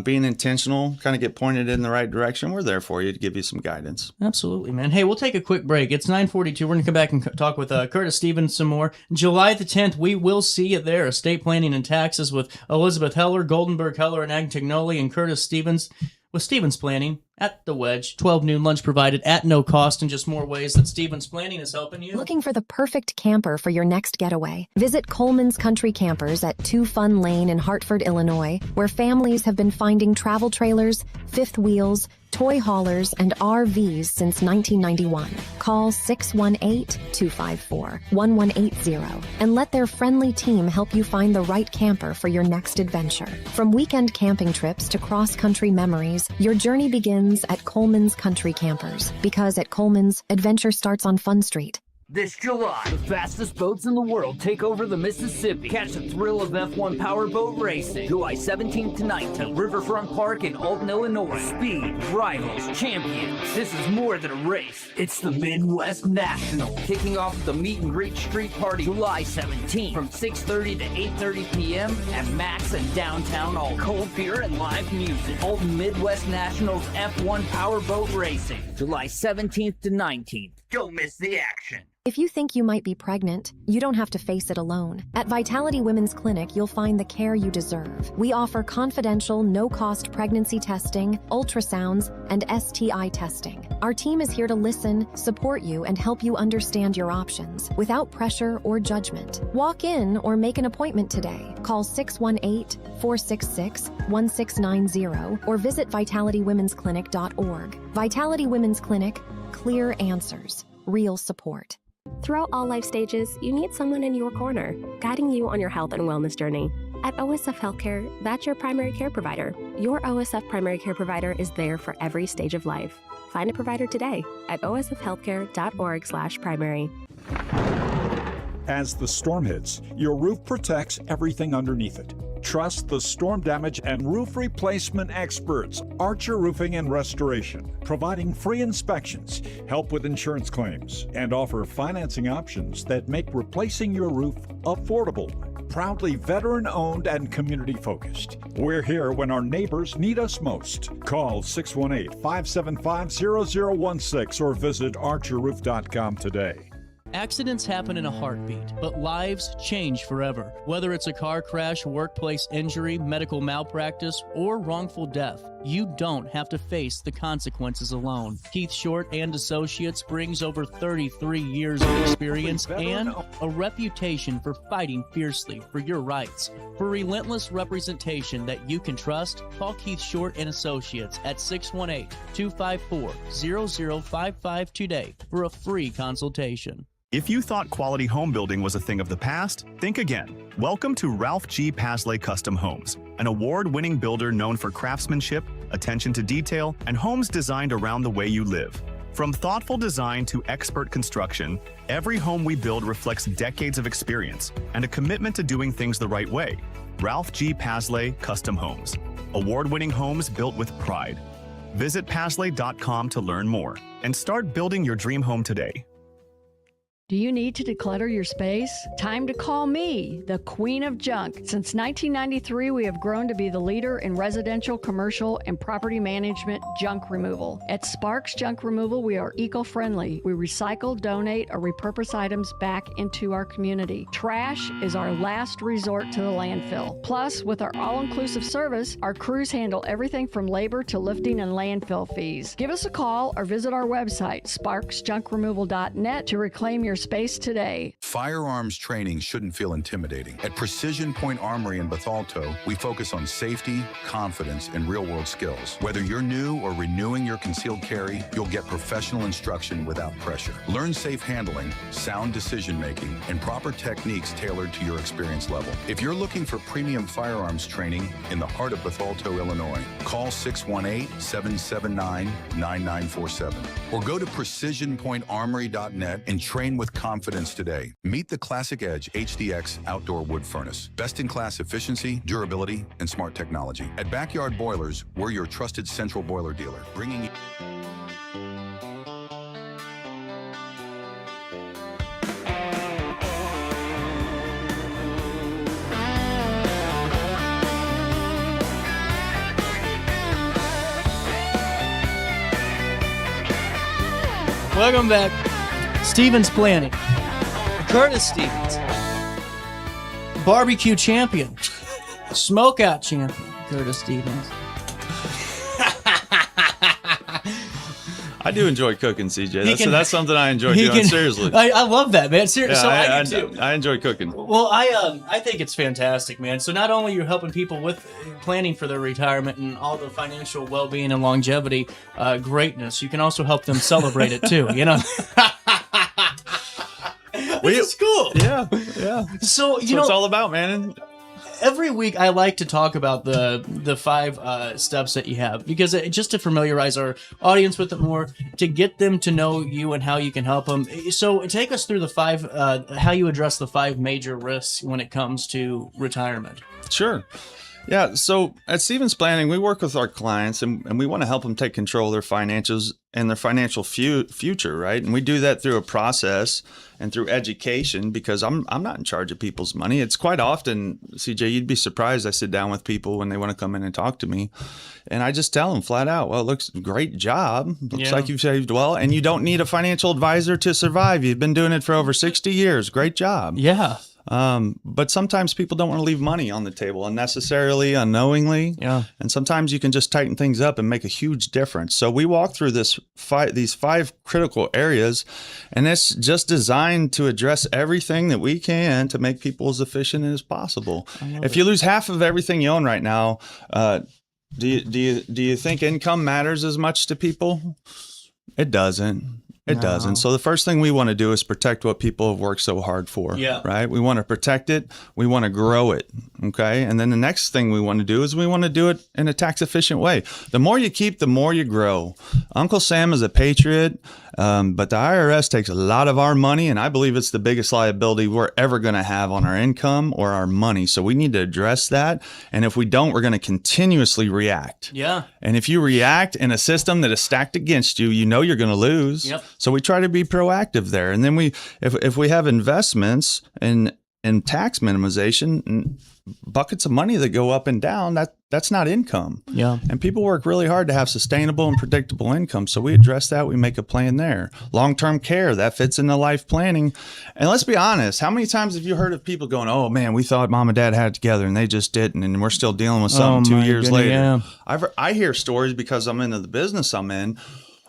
being intentional, kind of get pointed in the right direction, we're there for you to give you some guidance. Absolutely, man. Hey, we'll take a quick break. It's 9:42. We're going to come back and talk with Curtis Stevens some more. July the 10th, we will see you there. Estate Planning and Taxes with Elizabeth Heller, Goldenberg Heller Antognoli, and Curtis Stevens with Stevens Planning at the Wedge. 12 noon lunch provided at no cost, and just more ways that Stevens Planning is helping you. Looking for the perfect camper for your next getaway? Visit Coleman's Country Campers at 2 Fun Lane in Hartford, Illinois, where families have been finding travel trailers, fifth wheels, toy haulers, and RVs since 1991. Call 618-254-1180 and let their friendly team help you find the right camper for your next adventure. From weekend camping trips to cross-country memories, your journey begins at Coleman's Country Campers, because at Coleman's, adventure starts on Fun Street. This July, the fastest boats in the world take over the Mississippi. Catch the thrill of F1 powerboat racing, July 17th to 19th, Riverfront Park in Alton, Illinois. Speed, rivals, champions. This is more than a race. It's the Midwest National. Kicking off the Meet and Greet Street Party July 17th from 6:30 to 8:30 p.m. at Max and downtown Alton. Cold beer and live music. Alton Midwest Nationals F1 powerboat racing, July 17th to 19th. Don't miss the action. If you think you might be pregnant, you don't have to face it alone. At Vitality Women's Clinic, you'll find the care you deserve. We offer confidential, no-cost pregnancy testing, ultrasounds, and STI testing. Our team is here to listen, support you, and help you understand your options without pressure or judgment. Walk in or make an appointment today. Call 618-466-1690 or visit vitalitywomensclinic.org. Vitality Women's Clinic, clear answers, real support. Throughout all life stages, you need someone in your corner, guiding you on your health and wellness journey. At OSF Healthcare, that's your primary care provider. Your OSF primary care provider is there for every stage of life. Find a provider today at osfhealthcare.org/primary. As the storm hits, your roof protects everything underneath it. Trust the storm damage and roof replacement experts, Archer Roofing and Restoration, providing free inspections, help with insurance claims, and offer financing options that make replacing your roof affordable. Proudly veteran-owned and community-focused. We're here when our neighbors need us most. Call 618-575-0016 or visit archerroof.com today. Accidents happen in a heartbeat, but lives change forever. Whether it's a car crash, workplace injury, medical malpractice, or wrongful death, you don't have to face the consequences alone. Keith Short and Associates brings over 33 years of experience and a reputation for fighting fiercely for your rights. For relentless representation that you can trust, call Keith Short and Associates at 618-254-0055 today for a free consultation. If you thought quality home building was a thing of the past, think again. Welcome to Ralph G. Pasley Custom Homes, an award-winning builder known for craftsmanship, attention to detail, and homes designed around the way you live. From thoughtful design to expert construction, every home we build reflects decades of experience and a commitment to doing things the right way. Ralph G. Pasley Custom Homes. Award-winning homes built with pride. Visit Pasley.com to learn more and start building your dream home today. Do you need to declutter your space? Time to call me, the Queen of Junk. Since 1993, we have grown to be the leader in residential, commercial, and property management junk removal. At Sparks Junk Removal, we are eco-friendly. We recycle, donate, or repurpose items back into our community. Trash is our last resort to the landfill. Plus, with our all-inclusive service, our crews handle everything from labor to lifting and landfill fees. Give us a call or visit our website, sparksjunkremoval.net, to reclaim your space today. Firearms training shouldn't feel intimidating. At Precision Point Armory in Bethalto, we focus on safety, confidence, and real-world skills. Whether you're new or renewing your concealed carry, you'll get professional instruction without pressure. Learn safe handling, sound decision-making, and proper techniques tailored to your experience level. If you're looking for premium firearms training in the heart of Bethalto, Illinois, call 618-779-9947 or go to precisionpointarmory.net and train with confidence today. Meet the Classic Edge HDX outdoor wood furnace. Best-in-class efficiency, durability, and smart technology. At Backyard Boilers, we're your trusted central boiler dealer, bringing you... Welcome back. Stevens Planning. Curtis Stevens. Barbecue champion. Smokeout champion. Curtis Stevens. I do enjoy cooking, CJ. That's something I enjoy doing. Seriously, I love that, man. Seriously, yeah, so I do too. I enjoy cooking. Well, I think it's fantastic, man. So not only you're helping people with planning for their retirement and all the financial well-being and longevity greatness, you can also help them celebrate it too. You know. It's cool. Yeah. So That's what it's all about, man. Every week I like to talk about the 5 steps that you have, because just to familiarize our audience with it more, to get them to know you and how you can help them. So take us through the 5, how you address the 5 major risks when it comes to retirement. Sure. Yeah, so at Stevens Planning, we work with our clients and we want to help them take control of their financials and their financial future, right? And we do that through a process and through education, because I'm not in charge of people's money. It's quite often, CJ, you'd be surprised. I sit down with people when they want to come in and talk to me, and I just tell them flat out, well, it looks great job. Looks like you've saved well, and you don't need a financial advisor to survive. You've been doing it for over 60 years. Great job. Yeah. But sometimes people don't want to leave money on the table unnecessarily, unknowingly. Yeah. And sometimes you can just tighten things up and make a huge difference. So we walk through these 5 critical areas, and it's just designed to address everything that we can to make people as efficient as possible. If you lose half of everything you own right now, do you think income matters as much to people? It doesn't. It doesn't. So the first thing we want to do is protect what people have worked so hard for. Yeah. Right? We want to protect it. We want to grow it. Okay. And then the next thing we want to do is we want to do it in a tax efficient way. The more you keep, the more you grow. Uncle Sam is a patriot, but the IRS takes a lot of our money, and I believe it's the biggest liability we're ever going to have on our income or our money. So we need to address that. And if we don't, we're going to continuously react. Yeah. And if you react in a system that is stacked against you, you know you're going to lose. Yep. So we try to be proactive there. And then if we have investments in tax minimization, buckets of money that go up and down, that's not income. Yeah. And people work really hard to have sustainable and predictable income. So we address that. We make a plan there. Long-term care, that fits into life planning. And let's be honest, how many times have you heard of people going, oh man, we thought mom and dad had it together and they just didn't, and we're still dealing with something 2 years later. Yeah. I hear stories because I'm into the business I'm in.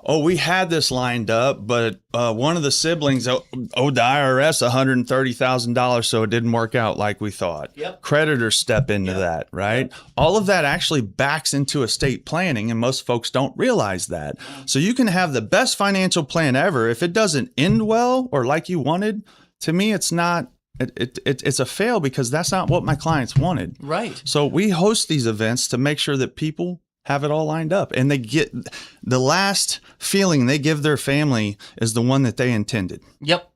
Oh, we had this lined up, but one of the siblings owed the IRS $130,000, so it didn't work out like we thought. Yep. Creditors step into that, right? Yep. All of that actually backs into estate planning, and most folks don't realize that. So you can have the best financial plan ever. If it doesn't end well or like you wanted, to me, it's not. It's a fail, because that's not what my clients wanted. Right. So we host these events to make sure that people have it all lined up, and they get the last feeling they give their family is the one that they intended. Yep.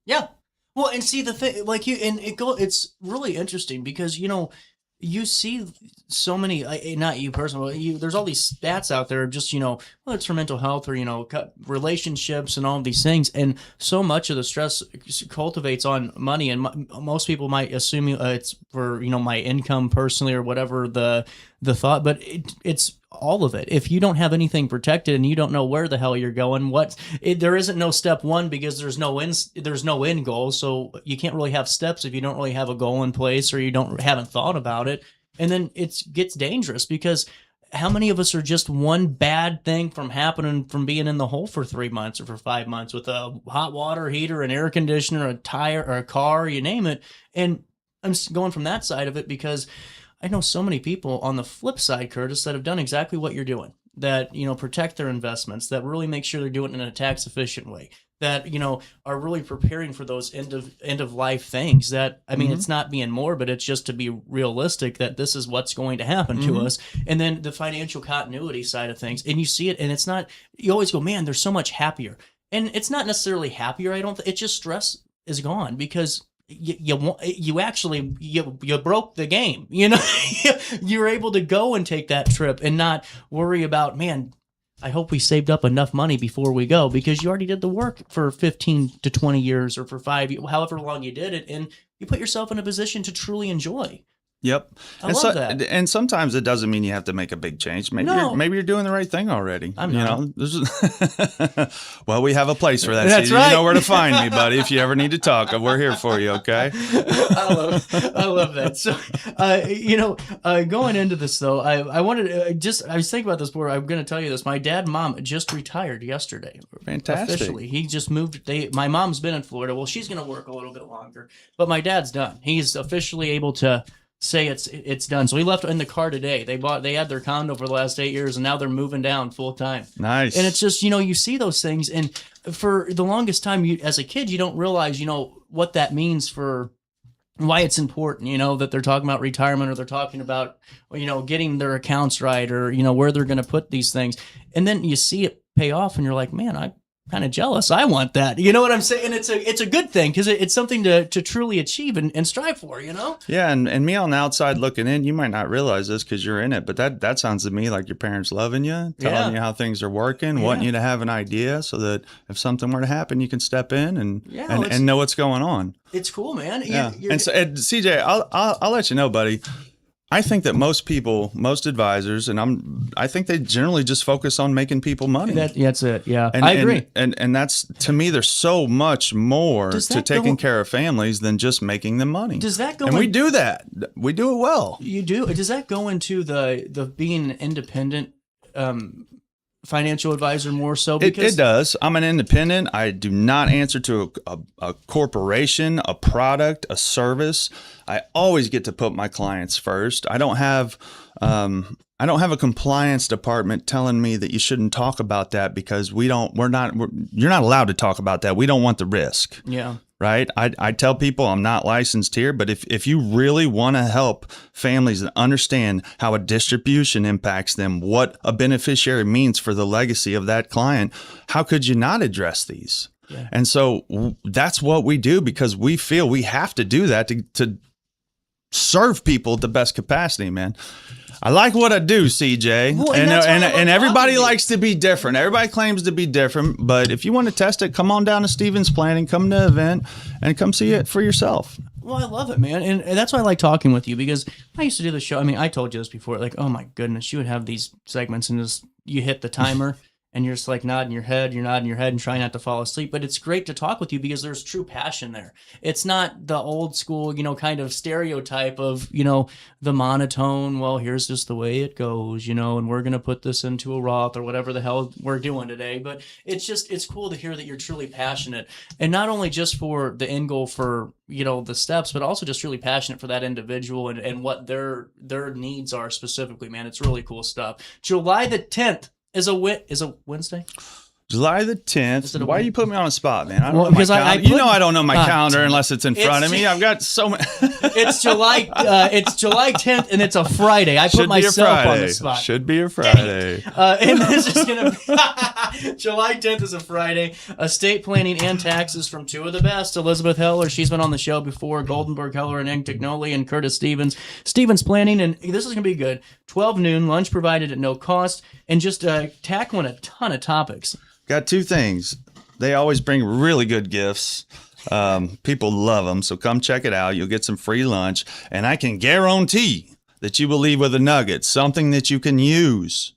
Yeah. Well, and see the thing, like it's really interesting because, you see so many, not you personally, there's all these stats out there, just, whether it's for mental health or, relationships and all of these things. And so much of the stress cultivates on money. And most people might assume it's for, my income personally or whatever the thought, but it's all of it. If you don't have anything protected and you don't know where the hell you're going, there isn't no step one because there's no end goal. So you can't really have steps if you don't really have a goal in place or you haven't thought about it. And then it gets dangerous because how many of us are just one bad thing from happening from being in the hole for 3 months or for 5 months with a hot water heater, an air conditioner, a tire or a car, you name it. And I'm going from that side of it because I know so many people on the flip side, Curtis, that have done exactly what you're doing, that, protect their investments, that really make sure they're doing it in a tax efficient way, that, are really preparing for those end of life things that, I mean, it's not being morbid, it's just to be realistic that this is what's going to happen to us. And then the financial continuity side of things. And you see it, and it's not, you always go, man, they're so much happier. And it's not necessarily happier. It's just stress is gone because you broke the game, you're able to go and take that trip and not worry about, man, I hope we saved up enough money before we go, because you already did the work for 15 to 20 years or for 5 years, however long you did it. And you put yourself in a position to truly enjoy. Yep. I love that. And sometimes it doesn't mean you have to make a big change. Maybe you're doing the right thing already. I'm not. Well, we have a place for that. That's Steve. right. You know where to find me, buddy. If you ever need to talk, we're here for you. Okay. I love that. So, going into this though, I wanted I was thinking about this before. I'm going to tell you this. My dad and mom just retired yesterday. Fantastic. Officially, he just moved. My mom's been in Florida. Well, she's going to work a little bit longer, but my dad's done. He's officially able to say it's done. So he left in the car today. They had their condo for the last 8 years, and now they're moving down full time. Nice. And it's just, you see those things, and for the longest time, as a kid, you don't realize, what that means for why it's important, that they're talking about retirement, or they're talking about, getting their accounts right, or, where they're going to put these things. And then you see it pay off, and you're like, man, I'm kind of jealous. I want that. You know what I'm saying? It's a good thing because it's something to truly achieve and strive for, Yeah, and me on the outside looking in, you might not realize this because you're in it, but that sounds to me like your parents loving you, telling you how things are working, wanting you to have an idea so that if something were to happen, you can step in and know what's going on. It's cool, man. And CJ, I'll let you know, buddy. I think that most advisors, and I think they generally just focus on making people money. That's it. Yeah, I agree. And that's, to me, there's so much more to taking care of families than just making them money. Does that go? And we do that. We do it well. You do. Does that go into the being an independent financial advisor more so? Because it does. I'm an independent. I do not answer to a corporation, a product, a service. I always get to put my clients first. I don't have a compliance department telling me that you shouldn't talk about that because you're not allowed to talk about that. We don't want the risk. Yeah. Right. I tell people I'm not licensed here, but if you really want to help families that understand how a distribution impacts them, what a beneficiary means for the legacy of that client, how could you not address these? Yeah. And so that's what we do because we feel we have to do that to serve people at the best capacity, man. I like what I do, CJ. Well, and everybody likes to be different. Everybody claims to be different. But if you want to test it, come on down to Stevens Planning, come to the event, and come see it for yourself. Well, I love it, man. And that's why I like talking with you, because I used to do the show. I mean, I told you this before. Like, oh, my goodness, you would have these segments and just you hit the timer. And you're just like nodding your head, and trying not to fall asleep. But it's great to talk with you because there's true passion there. It's not the old school, kind of stereotype of, the monotone, well, here's just the way it goes, and we're going to put this into a Roth or whatever the hell we're doing today. But it's cool to hear that you're truly passionate. And not only just for the end goal for, the steps, but also just really passionate for that individual and what their needs are specifically, man. It's really cool stuff. July the 10th. Is a Wednesday? July the 10th. Why you put me on a spot, man? I don't know because my calendar. You know I don't know my calendar unless it's in front of me. I've got so many. It's July 10th, and it's a Friday. I put myself on the spot. Should be a Friday. And this is going to be July 10th is a Friday. Estate planning and taxes from two of the best. Elizabeth Heller, she's been on the show before. Goldenberg Heller Antognoli, and Curtis Stevens. Stevens Planning, and this is going to be good. 12 noon, lunch provided at no cost, and just tackling a ton of topics. Got two things. They always bring really good gifts. People love them, so come check it out. You'll get some free lunch, and I can guarantee that you will leave with a nugget, something that you can use.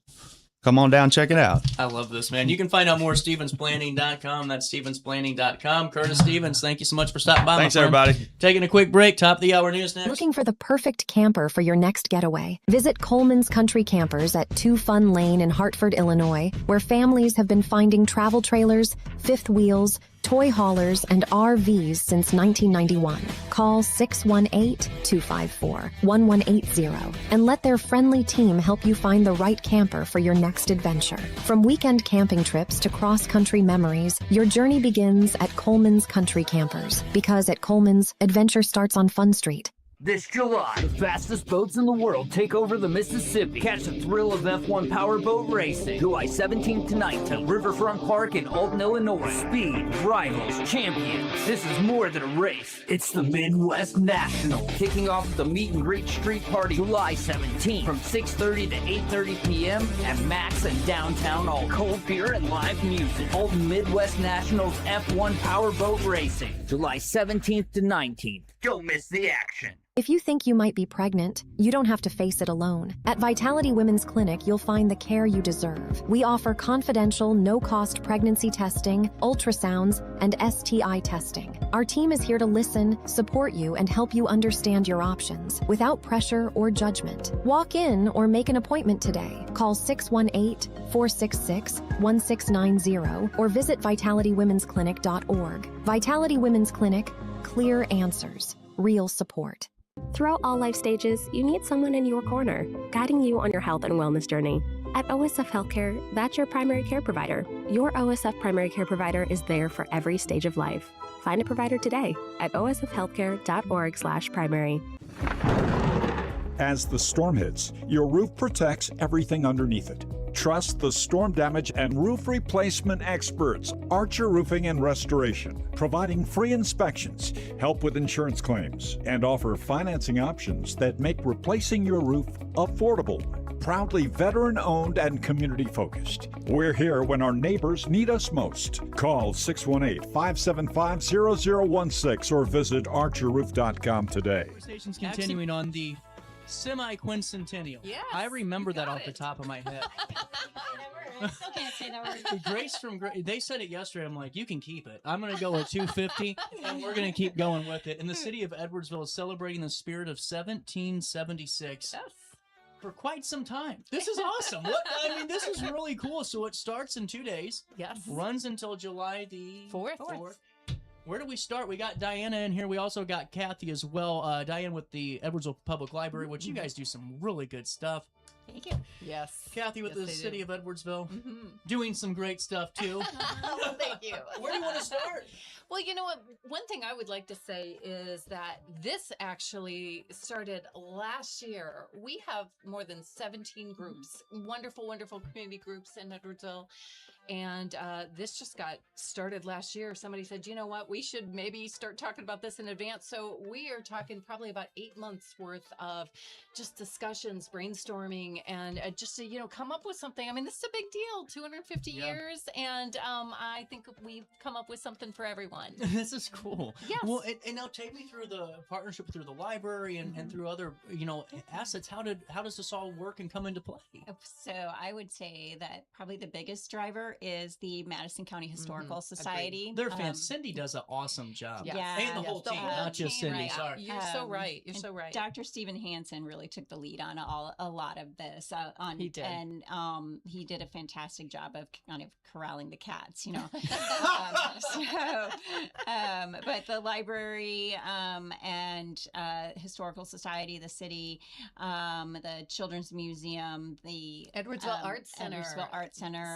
Come on down, check it out. I love this, man. You can find out more at StevensPlanning.com. That's StevensPlanning.com. Curtis Stevens, thank you so much for stopping by. Thanks, everybody. Taking a quick break. Top of the hour news next. Looking for the perfect camper for your next getaway? Visit Coleman's Country Campers at 2 Fun Lane in Hartford, Illinois, where families have been finding travel trailers, fifth wheels, toy haulers, and RVs since 1991. Call 618-254-1180 and let their friendly team help you find the right camper for your next adventure. From weekend camping trips to cross-country memories, your journey begins at Coleman's Country Campers, because at Coleman's, adventure starts on Fun Street. This July, the fastest boats in the world take over the Mississippi. Catch the thrill of F1 powerboat racing. July 17th to 19th, Riverfront Park in Alton, Illinois. Speed, rivals, champions. This is more than a race. It's the Midwest National. Kicking off the Meet and Greet Street Party July 17th from 6:30 to 8:30 p.m. at Max and Downtown Alton. Cold beer and live music. Alton Midwest Nationals F1 powerboat racing. July 17th to 19th. Don't miss the action. If you think you might be pregnant, you don't have to face it alone. At Vitality Women's Clinic, you'll find the care you deserve. We offer confidential, no-cost pregnancy testing, ultrasounds, and STI testing. Our team is here to listen, support you, and help you understand your options without pressure or judgment. Walk in or make an appointment today. Call 618-466-1690 or visit vitalitywomensclinic.org. Vitality Women's Clinic, clear answers, real support. Throughout all life stages, you need someone in your corner, guiding you on your health and wellness journey. At OSF Healthcare, that's your primary care provider. Your OSF primary care provider is there for every stage of life. Find a provider today at osfhealthcare.org/primary. As the storm hits, your roof protects everything underneath it. Trust the storm damage and roof replacement experts, Archer Roofing and Restoration, providing free inspections, help with insurance claims, and offer financing options that make replacing your roof affordable. Proudly veteran-owned and community-focused. We're here when our neighbors need us most. Call 618-575-0016 or visit archerroof.com today. Conversations continuing on the semi-quincentennial. Yes, I remember that off the top of my head. I still can't say that word. Grace from they said it yesterday. I'm like, you can keep it. I'm going to go with 250, and we're going to keep going with it. And the city of Edwardsville is celebrating the spirit of 1776. Yes. For quite some time. This is awesome. This is really cool. So it starts in 2 days. Yes. Runs until July the 4th. Where do we start? We got Diana in here. We also got Kathy as well. Diane with the Edwardsville Public Library, which you guys do some really good stuff. Thank you. Yes. Kathy with the city of Edwardsville, Mm-hmm. doing some great stuff too. Well, thank you. Where do you want to start? Well, you know what? One thing I would like to say is that this actually started last year. We have more than 17 groups, wonderful, wonderful community groups in Edwardsville. And this just got started last year. Somebody said, you know what, we should maybe start talking about this in advance. So we are talking probably about 8 months worth of just discussions, brainstorming, and just to, come up with something. I mean, this is a big deal, 250 years. And I think we've come up with something for everyone. This is cool. Yes. Well, and now take me through the partnership through the library and through other, assets. How does this all work and come into play? So I would say that probably the biggest driver is the Madison County Historical Society. They're fans. Cindy does an awesome job. Yeah. And the whole team, not just Cindy. Right. Sorry. You're so right. You're so right. Dr. Stephen Hansen really took the lead on a lot of this. He did. And he did a fantastic job of kind of corralling the cats, but the library and Historical Society, the city, the Children's Museum, the Edwardsville Arts Center.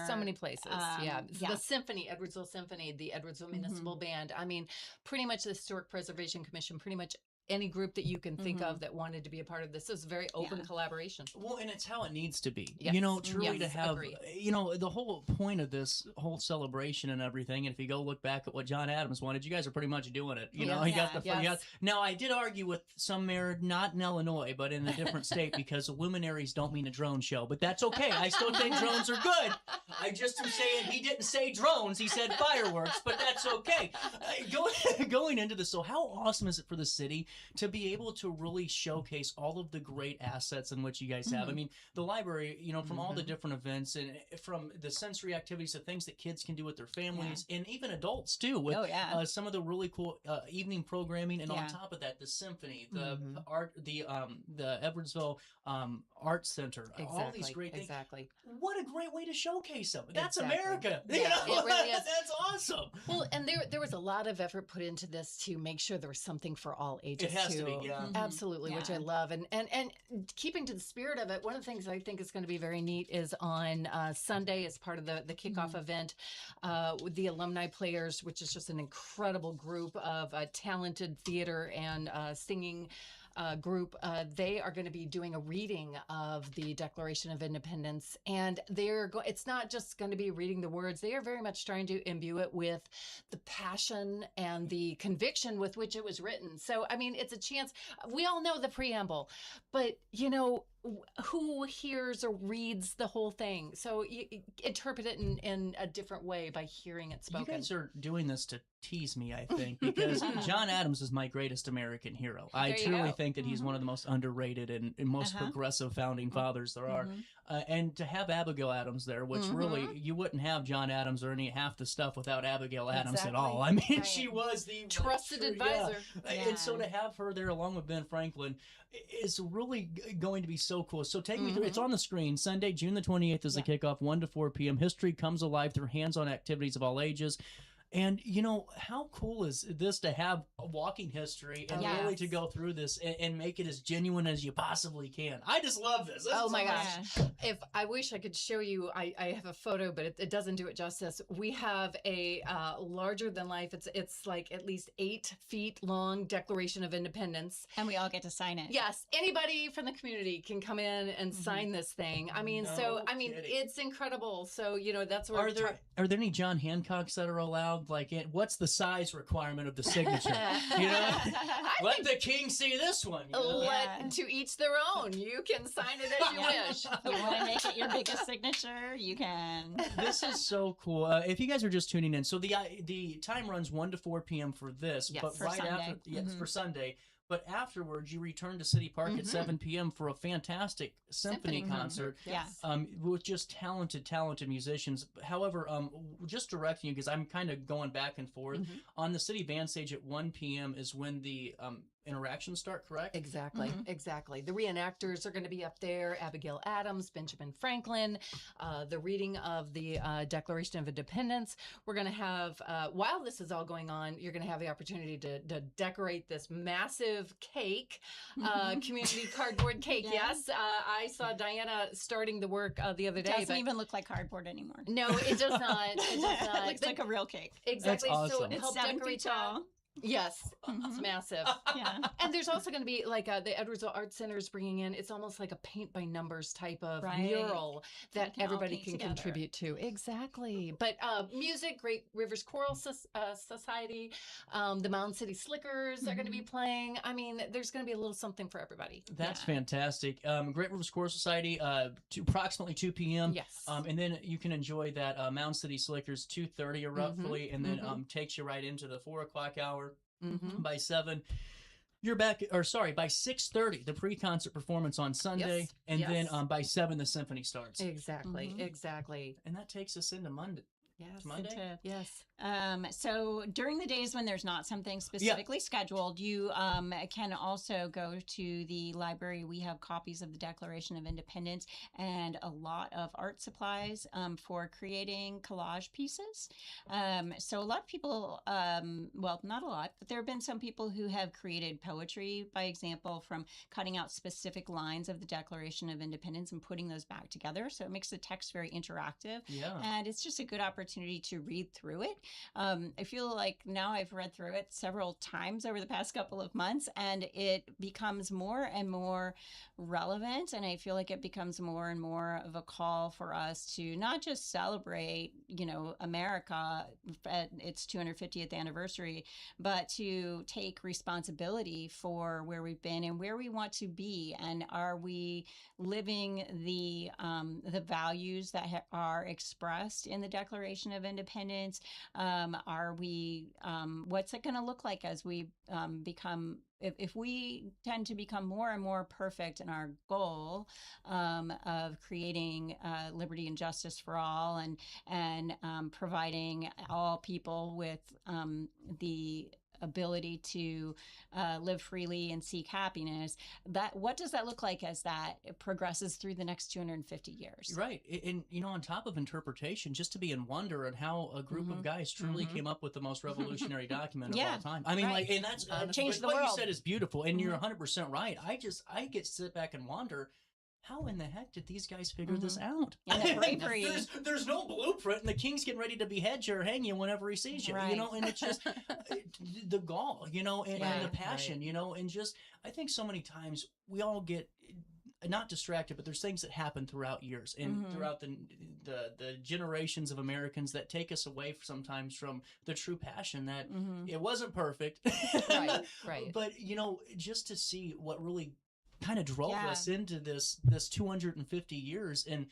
So many places. places. The symphony, Edwardsville Symphony, the Edwardsville Municipal Band. I mean, pretty much the Historic Preservation Commission, pretty much any group that you can think of that wanted to be a part of this. Is very open collaboration. Well, and it's how it needs to be. Yes. You know, truly to have, agreed. you know, the whole point of this whole celebration and everything. And if you go look back at what John Adams wanted, you guys are pretty much doing it. You know, he got the Now, I did argue with some mayor, not in Illinois, but in a different state, because luminaries don't mean a drone show. But that's okay. I still think drones are good. I just am saying he didn't say drones. He said fireworks, but that's okay. Going into this, so how awesome is it for the city to be able to really showcase all of the great assets in which you guys have? I mean, the library, you know, from all the different events and from the sensory activities, the things that kids can do with their families and even adults too, with some of the really cool evening programming, and on top of that, the symphony, the art, the Edwardsville Arts Center, all these great things. Exactly. What a great way to showcase them. That's America. Yeah, you know? it really is. That's awesome. Well, and there was a lot of effort put into this to make sure there was something for all ages. It has too. to be, yeah. Absolutely, which I love. And keeping to the spirit of it, one of the things I think is going to be very neat is on Sunday, as part of the kickoff event, with the alumni players, which is just an incredible group of talented theater and singing group. They are going to be doing a reading of the Declaration of Independence, and it's not just going to be reading the words. They are very much trying to imbue it with the passion and the conviction with which it was written. So, I mean, it's a chance. We all know the preamble, but, you know, who hears or reads the whole thing? So you interpret it in a different way by hearing it spoken. You guys are doing this to tease me, I think, because John Adams is my greatest American hero. I truly think that he's one of the most underrated and most progressive founding fathers there are. And to have Abigail Adams there, which really, you wouldn't have John Adams or half the stuff without Abigail Adams at all. I mean, she was the trusted advisor. And so to have her there along with Ben Franklin is really going to be so cool. So take me through. It's on the screen. Sunday, June the 28th is the kickoff, 1 to 4 p.m. History comes alive through hands-on activities of all ages. And, you know, how cool is this to have a walking history and really to go through this and make it as genuine as you possibly can? I just love this. Oh, my gosh. If I wish I could show you, I have a photo, but it doesn't do it justice. We have a larger than life, it's like at least 8 feet long Declaration of Independence. And we all get to sign it. Yes. Anybody from the community can come in and sign this thing. I mean, it's incredible. So, you know, that's where... Are there any John Hancocks that are allowed? Like, what's the size requirement of the signature? You know, let the king see this one. You know? To each their own. You can sign it as you wish. You want to make it your biggest signature? You can. This is so cool. If you guys are just tuning in, so the time runs 1 to 4 p.m. for this, but for right Sunday. after, for Sunday. But afterwards, you return to City Park at 7 p.m. for a fantastic symphony concert with just talented musicians. However, just directing you, because I'm kind of going back and forth, on the City Band stage at 1 p.m. is when the interactions start, correct? Exactly. The reenactors are going to be up there. Abigail Adams, Benjamin Franklin, the reading of the Declaration of Independence. We're going to have, while this is all going on, you're going to have the opportunity to decorate this massive cake, community cardboard cake. Yes. I saw Diana starting the work the other day. It doesn't even look like cardboard anymore. No, it does not. It does not. It looks like a real cake. Exactly. That's awesome. So help It's 7 decorate feet tall. Yes, it's massive. And there's also going to be like the Edwardsville Art Center is bringing in, it's almost like a paint by numbers type of mural that everybody can contribute to. Exactly. But music, Great Rivers Choral Society, the Mound City Slickers are going to be playing. I mean, there's going to be a little something for everybody. That's fantastic. Great Rivers Choral Society, approximately 2 p.m. Yes. And then you can enjoy that Mound City Slickers 2:30 roughly, and then takes you right into the 4 o'clock hour. By 7, you're back, or sorry, by 6:30, the pre-concert performance on Sunday, and then by 7, the symphony starts. Exactly. And that takes us into Monday. Yes. Monday? Yes. So during the days when there's not something specifically scheduled, you can also go to the library. We have copies of the Declaration of Independence and a lot of art supplies for creating collage pieces. So a lot of people, well, not a lot, but there have been some people who have created poetry, by example, from cutting out specific lines of the Declaration of Independence and putting those back together. So it makes the text very interactive. Yeah. And it's just a good opportunity to read through it. I feel like now I've read through it several times over the past couple of months, and it becomes more and more relevant. And I feel like it becomes more and more of a call for us to not just celebrate, you know, America at its 250th anniversary, but to take responsibility for where we've been and where we want to be. And are we living the values that are expressed in the Declaration of Independence? Are we, what's it going to look like as we become, if we tend to become more and more perfect in our goal of creating liberty and justice for all, and providing all people with the ability to live freely and seek happiness, that what does that look like as that progresses through the next 250 years? Right. And, you know, on top of interpretation, just to be in wonder at how a group of guys truly came up with the most revolutionary document of all time. I mean, like, and that's changed the what world. you said is beautiful, and you're 100% right. I get to sit back and wonder, how in the heck did these guys figure this out? And the bravery. There's no blueprint, and the king's getting ready to behead you or hang you whenever he sees you, you know, and it's just the gall, you know, and the passion, you know, and just, I think so many times we all get not distracted, but there's things that happen throughout years and throughout the generations of Americans that take us away sometimes from the true passion that it wasn't perfect. Right. But, you know, just to see what really kind of drove us into this 250 years, and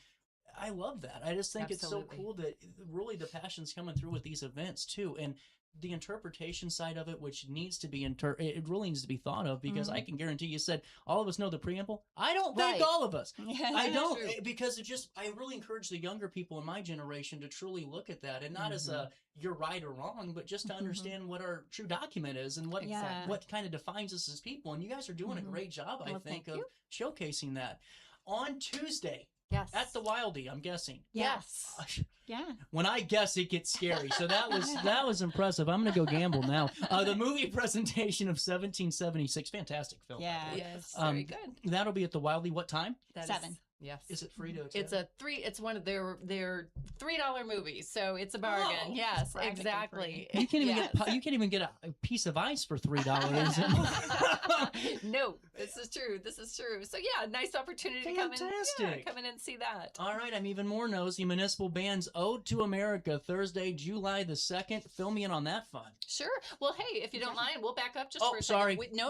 I love that. I just think it's so cool that really the passion's coming through with these events too, and the interpretation side of it, which needs to be it really needs to be thought of, because I can guarantee you said all of us know the preamble. I don't think all of us. I don't, because it just, I really encourage the younger people in my generation to truly look at that, and not as a you're right or wrong, but just to understand what our true document is and what kind of defines us as people. And you guys are doing a great job, I think, of showcasing that. On Tuesday, at the Wildie, I'm guessing. Yes. Yeah. When I guess, it gets scary. So that was impressive. I'm going to go gamble now. The movie presentation of 1776, fantastic film. Yeah. Yes. Very good. That'll be at the Wildie. What time? 7. Yes. Is it free to attend? It's one of their $3 movies, so it's a bargain. Oh, yes, exactly. You can't even get a piece of ice for $3. No, this is true. So yeah, nice opportunity to come in and see that. All right, I'm even more nosy. Municipal Band's Ode to America, Thursday, July the 2nd. Fill me in on that fun. Sure. Well, hey, if you don't mind, we'll back up just for a sorry. second. No.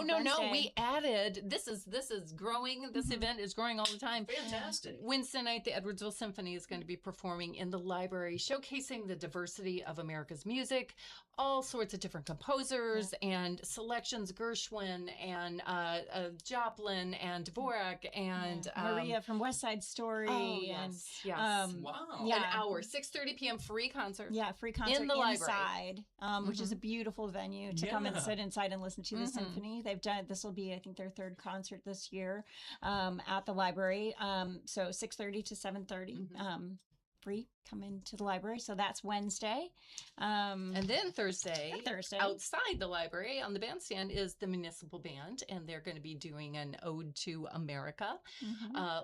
We added. This is growing. This event is growing all the time. Fantastic. Wednesday night, the Edwardsville Symphony is going to be performing in the library, showcasing the diversity of America's music, all sorts of different composers and selections, Gershwin and Joplin and Dvorak and Maria from West Side Story. Oh, yes. Wow. Yeah. An hour, 6:30 p.m. free concert. Yeah, free concert in the inside, which is a beautiful venue to come and sit inside and listen to the symphony. They've done, this will be, I think, their 3rd concert this year at the library. So 6:30 to 7:30. Free, come into the library. So that's Wednesday. And then Thursday, Thursday, outside the library on the bandstand is the Municipal Band, and they're going to be doing an Ode to America.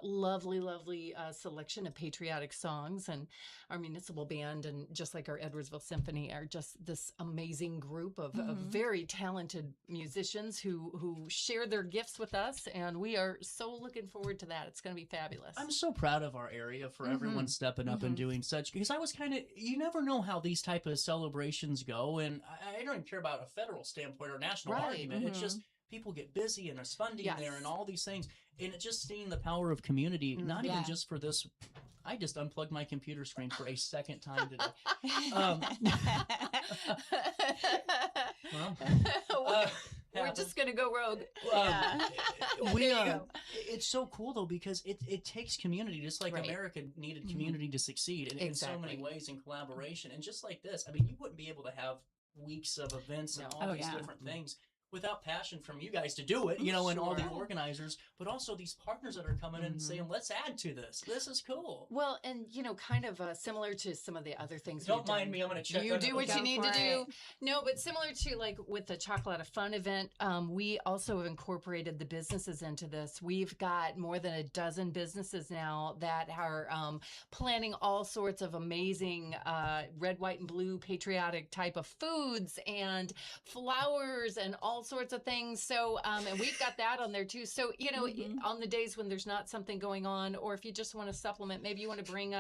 Lovely selection of patriotic songs. And our Municipal Band, and just like our Edwardsville Symphony, are just this amazing group of very talented musicians who share their gifts with us, and we are so looking forward to that. It's going to be fabulous. I'm so proud of our area for everyone stepping up and doing such, because I was kind of, you never know how these type of celebrations go, and I don't even care about a federal standpoint or national argument. It's just people get busy and there's funding there and all these things, and it's just seeing the power of community, not even just for this I just unplugged my computer screen for a second time today. We're just gonna go rogue. It's so cool though because it takes community, just like America needed community to succeed in so many ways in collaboration. And just like this, I mean, you wouldn't be able to have weeks of events and all these different things without passion from you guys to do it, and all the organizers, but also these partners that are coming in and saying, let's add to this. This is cool. Well, and, kind of similar to some of the other things. Don't mind me. I'm going to check. You do what you need to do. No, but similar to like with the Chocolate Fun event, we also have incorporated the businesses into this. We've got more than a dozen businesses now that are planning all sorts of amazing red, white, and blue patriotic type of foods and flowers and all sorts of things. So, and we've got that on there too. So, on the days when there's not something going on, or if you just want to supplement, maybe you want to bring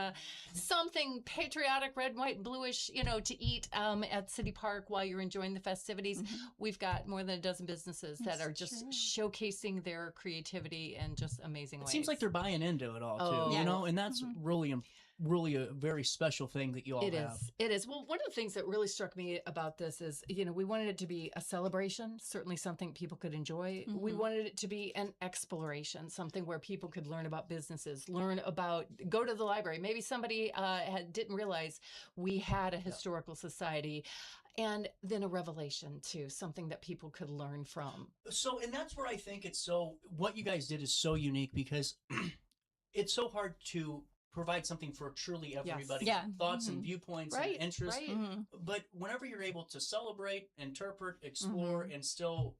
something patriotic, red, white, and bluish, to eat at City Park while you're enjoying the festivities. We've got more than a dozen businesses that are just showcasing their creativity in just amazing ways. It seems like they're buying into it all too, and that's really a very special thing that you all have. It is. Well, one of the things that really struck me about this is, we wanted it to be a celebration, certainly something people could enjoy. We wanted it to be an exploration, something where people could learn about businesses, go to the library. Maybe somebody didn't realize we had a historical society. And then a revelation too, something that people could learn from. So, and that's where I think what you guys did is so unique because it's so hard to provide something for truly everybody, thoughts and viewpoints and interests. But whenever you're able to celebrate, interpret, explore, and still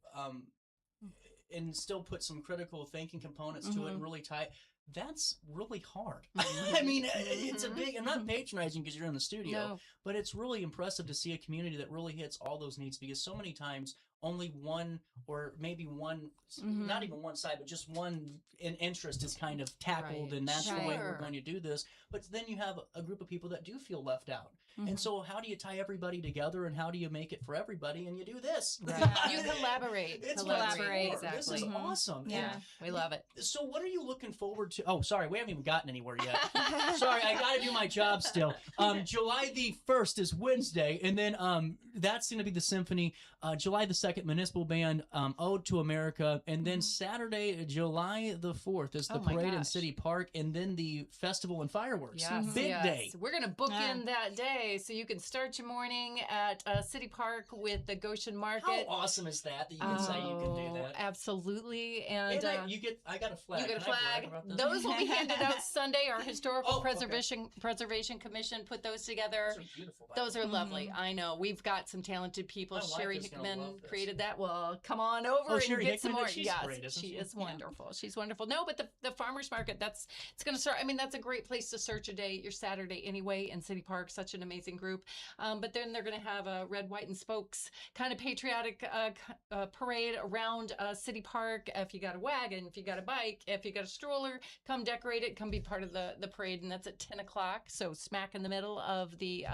put some critical thinking components to it and really tie, that's really hard. I mean, it's a big, I'm not patronizing because you're in the studio, but it's really impressive to see a community that really hits all those needs because so many times only one or maybe one, not even one side, but just one interest is kind of tackled and that's the way we're going to do this. But then you have a group of people that do feel left out. And so how do you tie everybody together and how do you make it for everybody? And you do this. You collaborate. Exactly. This is awesome. Yeah, we love it. So what are you looking forward to? Oh, sorry, we haven't even gotten anywhere yet. Sorry, I got to do my job still. July the 1st is Wednesday, and then that's going to be the symphony. July the 2nd, Municipal Band, Ode to America, and then Saturday, July the 4th is the parade in City Park, and then the festival and fireworks. Big day. We're going to book in that day, so you can start your morning at City Park with the Goshen Market. How awesome is that you can say you can do that? Absolutely. And I got a flag. You got a flag. Those will be handed out Sunday. Our Historical Preservation Commission put those together. Those are beautiful. Those are lovely. I know. We've got some talented people. Sherry Hickman created that. Well, come on over and Sherry get some Hickman, more. she's great, isn't she she? is wonderful. Yeah. She's wonderful. No, but the farmers market, it's going to start. I mean, that's a great place to start your day, your Saturday anyway in City Park. Such an amazing group. But then they're going to have a red, white, and spokes kind of patriotic parade around City Park. If you got a wagon, if you got a bike, if you got a stroller, come decorate it, come be part of the parade. And that's at 10 o'clock. So smack in the middle of the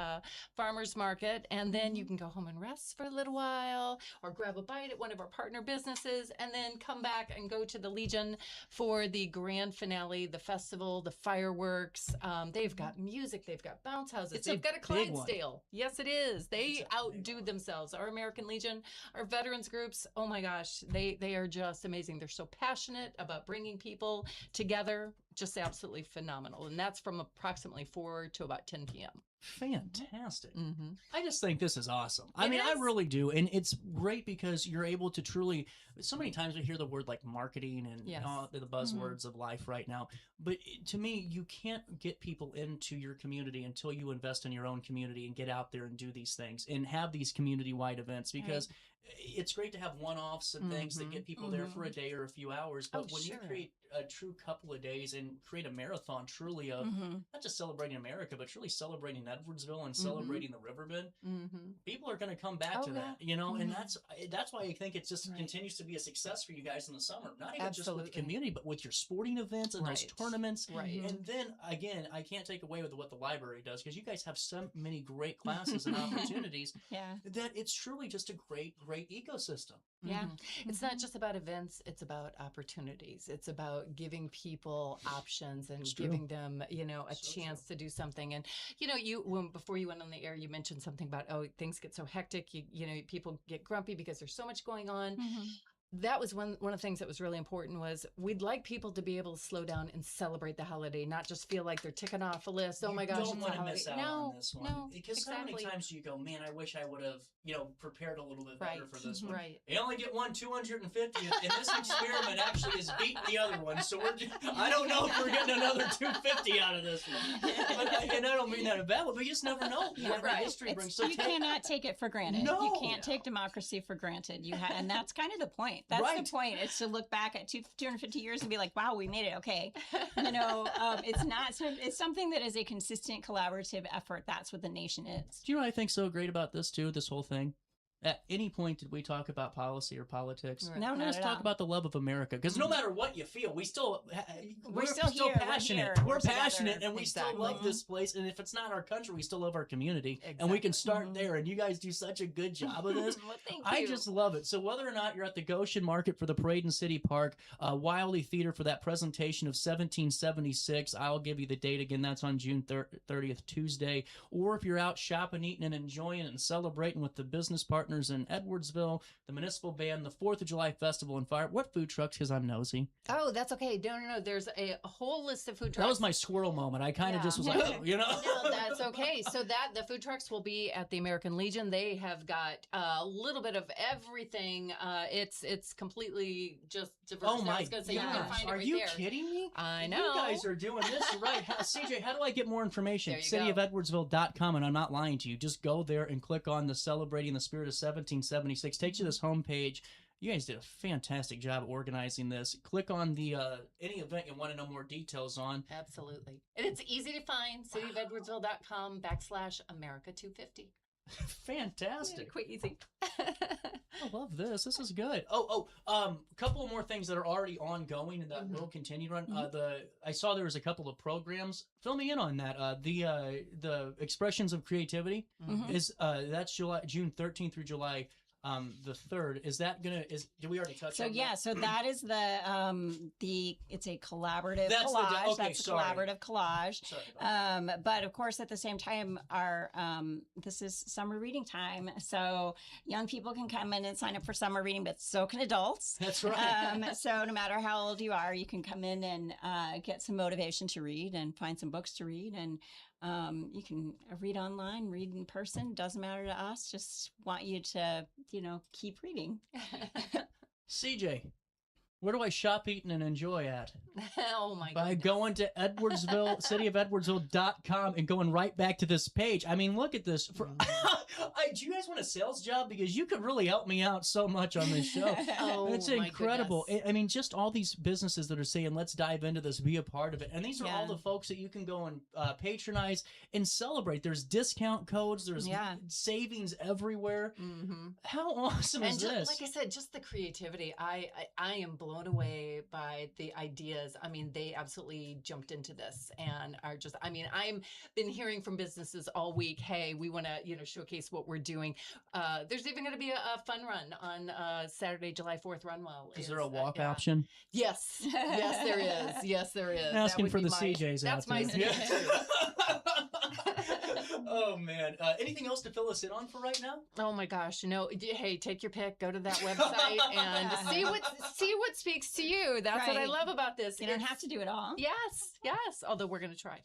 farmers market. And then you can go home and rest for a little while or grab a bite at one of our partner businesses and then come back and go to the Legion for the grand finale, the festival, the fireworks. They've got music. They've got bounce houses. They've got a Clydesdale. Yes, it is. They outdo themselves. Our American Legion, our veterans groups, oh my gosh, they are just amazing. They're so passionate about bringing people together. Just absolutely phenomenal. And that's from approximately 4 to about 10 p.m. Fantastic. I just think this is awesome. I mean, I really do. And it's great because you're able to truly, so many times we hear the word like marketing and all the buzzwords of life right now. But to me, you can't get people into your community until you invest in your own community and get out there and do these things and have these community-wide events because it's great to have one-offs and things that get people there for a day or a few hours. But when you create a true couple of days and create a marathon truly of not just celebrating America, but truly celebrating Edwardsville and celebrating the Riverbend, people are going to come back to that, and that's why I think it just continues to be a success for you guys in the summer, not even just with the community, but with your sporting events and those tournaments. And then again, I can't take away with what the library does because you guys have so many great classes and opportunities that it's truly just a great ecosystem. It's not just about events, it's about opportunities. It's about giving people options and giving them, a chance to do something. And, before you went on the air, you mentioned something about, things get so hectic. People get grumpy because there's so much going on. That was one of the things that was really important was we'd like people to be able to slow down and celebrate the holiday, not just feel like they're ticking off a list. Oh my gosh, don't want to miss out no, on this one. No, because exactly. how many times do you go, man, I wish I would have, prepared a little bit better for this one. Right. You only get 250, and this experiment actually is beating the other one. So I don't know if we're getting another 250 out of this one. And I don't mean that in a bad way, but you just never know. Whatever history brings. So you cannot take it for granted. No. You can't take democracy for granted. And that's kind of the point. That's the point. It's to look back at 250 years and be like, wow, we made it. Okay. It's something that is a consistent collaborative effort. That's what the nation is. Do you know what I think so great about this too, this whole thing? At any point did we talk about policy or politics? Right. No, let's talk about the love of America. Because no matter what you feel, we're still here. passionate. We're passionate, and we Exactly. still love this place. And if it's not our country, we still love our community. And we can start there. And you guys do such a good job of this. Well, thank I you. just love it. So whether or not you're at the Goshen Market for the Parade in City Park, Wiley Theater for that presentation of 1776, I'll give you the date again. That's on June 30th, Tuesday. Or if you're out shopping, eating, and enjoying and celebrating with the business partners in Edwardsville, the municipal band, the 4th of July Festival and Fire. What food trucks? Because I'm nosy. Oh, that's okay. No. There's a whole list of food trucks. That was my squirrel moment. I kind of just was like, No, that's okay. So the food trucks will be at the American Legion. They have got a little bit of everything. It's completely just diverse. Oh my I was gonna say, you can gosh. find it Are right you there. kidding me? I know. You guys are doing this right. CJ, how do I get more information? There you cityofedwardsville.com, and I'm not lying to you. Just go there and click on the Celebrating the Spirit of 1776. Takes you to this homepage. You guys did a fantastic job organizing this. Click on the any event you want to know more details on. Absolutely. And it's easy to find, cityofedwardsville.com/America250. Fantastic. Quite easy. I love this. This is good. Couple of more things that are already ongoing and that will continue to run. I saw there was a couple of programs. Fill me in on that. The Expressions of Creativity is that's June 13th through July the 3rd. Is that did we already touch on that? So that is it's a collaborative collage. That's a collaborative collage. But of course, at the same time, this is summer reading time. So young people can come in and sign up for summer reading, but so can adults. That's right. So no matter how old you are, you can come in and get some motivation to read and find some books to read. And you can read online, read in person. Doesn't matter to us. Just want you to, keep reading. CJ, where do I shop, eat, and enjoy at? Oh my god! By going to Edwardsville, cityofedwardsville.com and going right back to this page. I mean, look at this. Do you guys want a sales job? Because you could really help me out so much on this show. It's incredible. I mean, just all these businesses that are saying, let's dive into this, be a part of it. And these are all the folks that you can go and patronize and celebrate. There's discount codes. There's savings everywhere. How awesome is this? Like I said, just the creativity. I am blown away by the ideas. I mean, they absolutely jumped into this and are just, I'm been hearing from businesses all week, hey, we want to, showcase what we're doing. There's even going to be a fun run on Saturday, July 4th. Runwell. Is there a walk option? Yes. Yes, there is. Yes, there is. Asking for the CJs That's out my there. suggestion. Oh man! Anything else to fill us in on for right now? Oh my gosh! Hey, take your pick. Go to that website and see what speaks to you. That's what I love about this. You don't have to do it all. Yes. Although we're gonna try.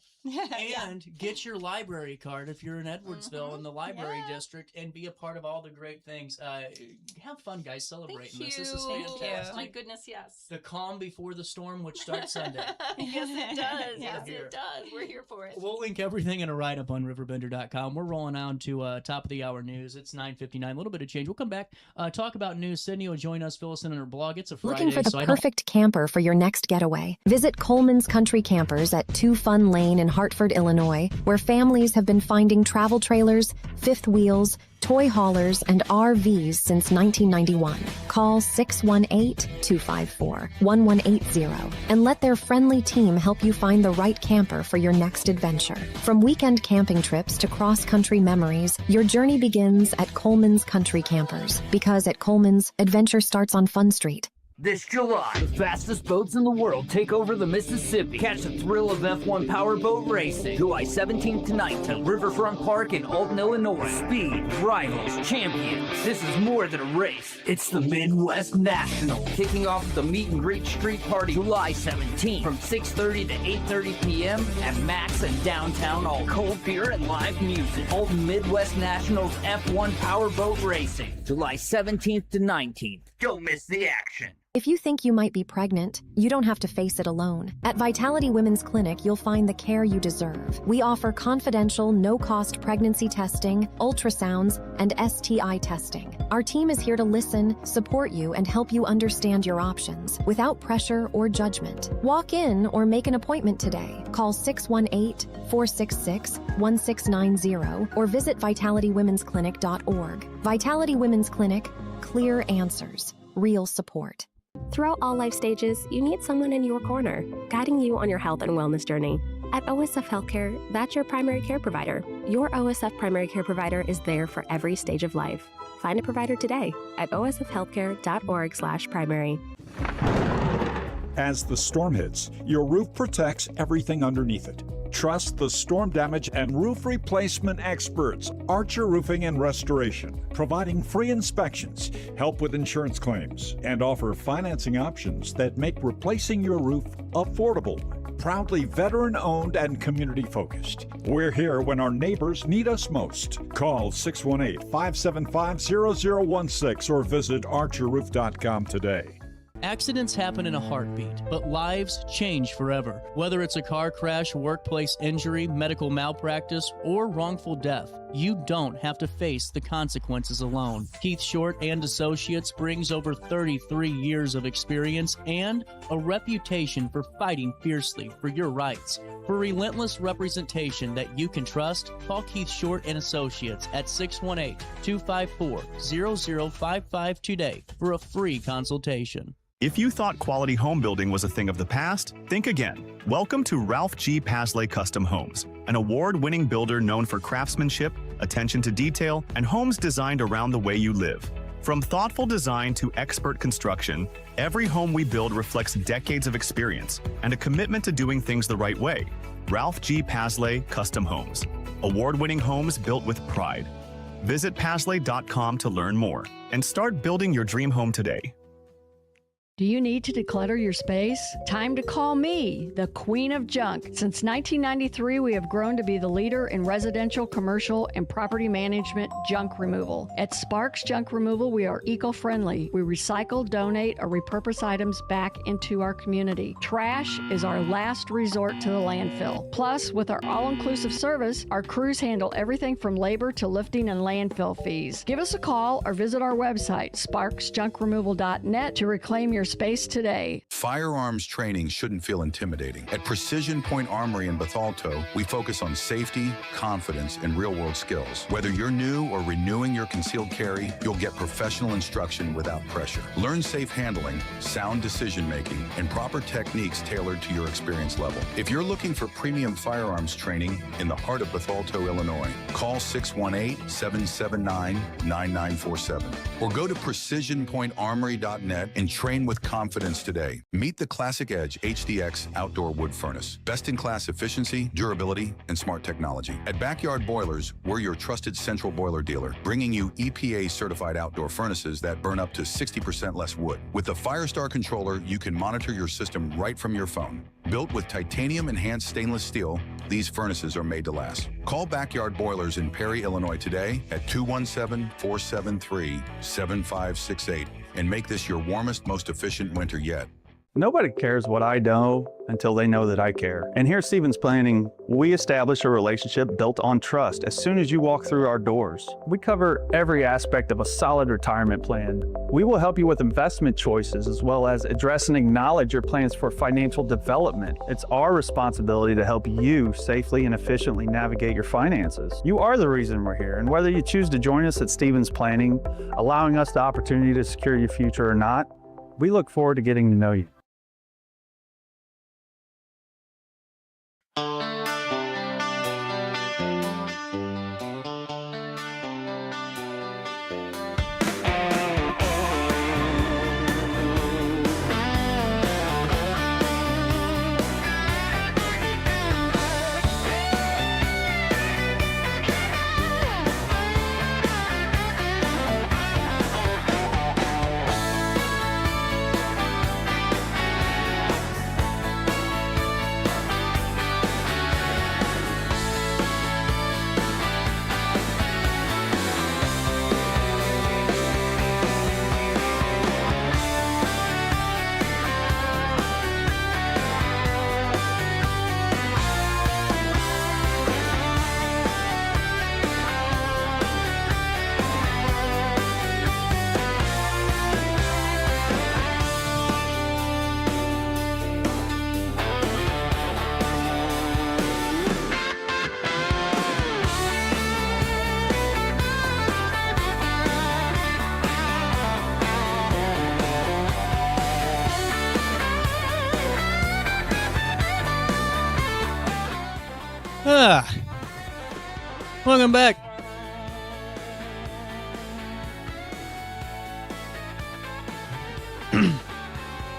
And get your library card if you're in Edwardsville in the library district, and be a part of all the great things. Have fun, guys, celebrating this. This is fantastic. My goodness, yes. The calm before the storm, which starts Sunday. Yes, it does. Yes, it does. We're here for it. We'll link everything in a write-up on RiverBender.com. We're rolling on to top of the hour news. It's 9:59. A little bit of change. We'll come back, talk about news. Sydney will join us, fill us in on her blog. It's a Friday. Looking for the perfect camper for your next getaway? Visit Coleman's Country Campers at 2 Fun Lane in Hartford, Illinois, where families have been finding travel trailers, fifth wheels, toy haulers, and RVs since 1991. Call 618-254-1180 and let their friendly team help you find the right camper for your next adventure. From weekend camping trips to cross-country memories, your journey begins at Coleman's Country Campers, because at Coleman's, adventure starts on Fun Street. This July, the fastest boats in the world take over the Mississippi. Catch the thrill of F1 powerboat racing. July 17th to 19th, Riverfront Park in Alton, Illinois. Speed, rivals, champions. This is more than a race. It's the Midwest National. Kicking off with the Meet and Greet Street Party July 17th from 6:30 to 8:30 p.m. at Max and downtown Alton. Cold beer and live music. Alton Midwest Nationals F1 powerboat racing. July 17th to 19th. Don't miss the action. If you think you might be pregnant, you don't have to face it alone. At Vitality Women's Clinic, you'll find the care you deserve. We offer confidential, no-cost pregnancy testing, ultrasounds, and STI testing. Our team is here to listen, support you, and help you understand your options without pressure or judgment. Walk in or make an appointment today. Call 618-466-1690 or visit vitalitywomensclinic.org. Vitality Women's Clinic, clear answers, real support. Throughout all life stages, you need someone in your corner, guiding you on your health and wellness journey. At OSF Healthcare, that's your primary care provider. Your OSF primary care provider is there for every stage of life. Find a provider today at osfhealthcare.org/primary. As the storm hits, your roof protects everything underneath it. Trust the storm damage and roof replacement experts, Archer Roofing and Restoration, providing free inspections, help with insurance claims, and offer financing options that make replacing your roof affordable. Proudly veteran-owned and community-focused. We're here when our neighbors need us most. Call 618-575-0016 or visit archerroof.com today. Accidents happen in a heartbeat, but lives change forever. Whether it's a car crash, workplace injury, medical malpractice, or wrongful death, you don't have to face the consequences alone. Keith Short and Associates brings over 33 years of experience and a reputation for fighting fiercely for your rights. For relentless representation that you can trust, call Keith Short and Associates at 618-254-0055 today for a free consultation. If you thought quality home building was a thing of the past, think again. Welcome to Ralph G. Pasley Custom Homes, an award-winning builder known for craftsmanship, attention to detail, and homes designed around the way you live. From thoughtful design to expert construction, every home we build reflects decades of experience and a commitment to doing things the right way. Ralph G. Pasley Custom Homes. Award-winning homes built with pride. Visit Pasley.com to learn more and start building your dream home today. Do you need to declutter your space? Time to call me, the Queen of Junk. Since 1993, we have grown to be the leader in residential, commercial, and property management junk removal. At Sparks Junk Removal, we are eco-friendly. We recycle, donate, or repurpose items back into our community. Trash is our last resort to the landfill. Plus, with our all-inclusive service, our crews handle everything from labor to lifting and landfill fees. Give us a call or visit our website, sparksjunkremoval.net, to reclaim your space today. Firearms training shouldn't feel intimidating. At Precision Point Armory in Bethalto, we focus on safety, confidence, and real-world skills. Whether you're new or renewing your concealed carry, you'll get professional instruction without pressure. Learn safe handling, sound decision-making, and proper techniques tailored to your experience level. If you're looking for premium firearms training in the heart of Bethalto, Illinois, call 618-779-9947 or go to precisionpointarmory.net and train with confidence today. Meet the Classic Edge HDX outdoor wood furnace. Best-in-class efficiency, durability, and smart technology. At Backyard Boilers, we're your trusted central boiler dealer, bringing you EPA-certified outdoor furnaces that burn up to 60% less wood. With the Firestar controller, you can monitor your system right from your phone. Built with titanium-enhanced stainless steel, these furnaces are made to last. Call Backyard Boilers in Perry, Illinois today at 217-473-7568 and make this your warmest, most efficient winter yet. Nobody cares what I know until they know that I care. And here at Stevens Planning, we establish a relationship built on trust as soon as you walk through our doors. We cover every aspect of a solid retirement plan. We will help you with investment choices as well as address and acknowledge your plans for financial development. It's our responsibility to help you safely and efficiently navigate your finances. You are the reason we're here, and whether you choose to join us at Stevens Planning, allowing us the opportunity to secure your future or not, we look forward to getting to know you. Welcome back.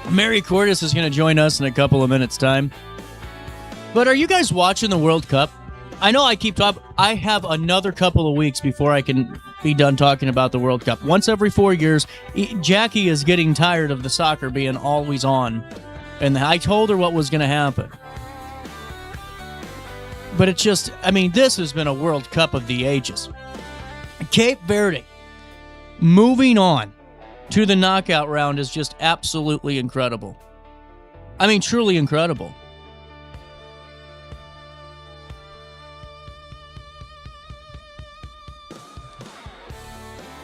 Mary Cordes is going to join us in a couple of minutes' time. But are you guys watching the World Cup? I know I keep talking. I have another couple of weeks before I can be done talking about the World Cup. Once every 4 years, Jackie is getting tired of the soccer being always on. And I told her what was going to happen. But it's just, I mean, this has been a World Cup of the ages. Cape Verde moving on to the knockout round is just absolutely incredible. I mean, truly incredible.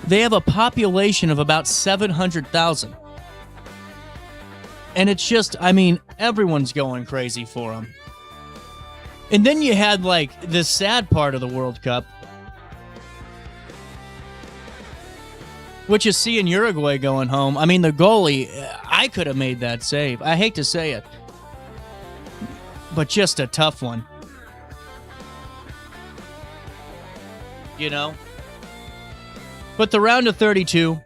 They have a population of about 700,000. And it's just, I mean, everyone's going crazy for them. And then you had, like, the sad part of the World Cup, which is seeing Uruguay going home. I mean, the goalie, I could have made that save. I hate to say it, but just a tough one. You know? But the round of 32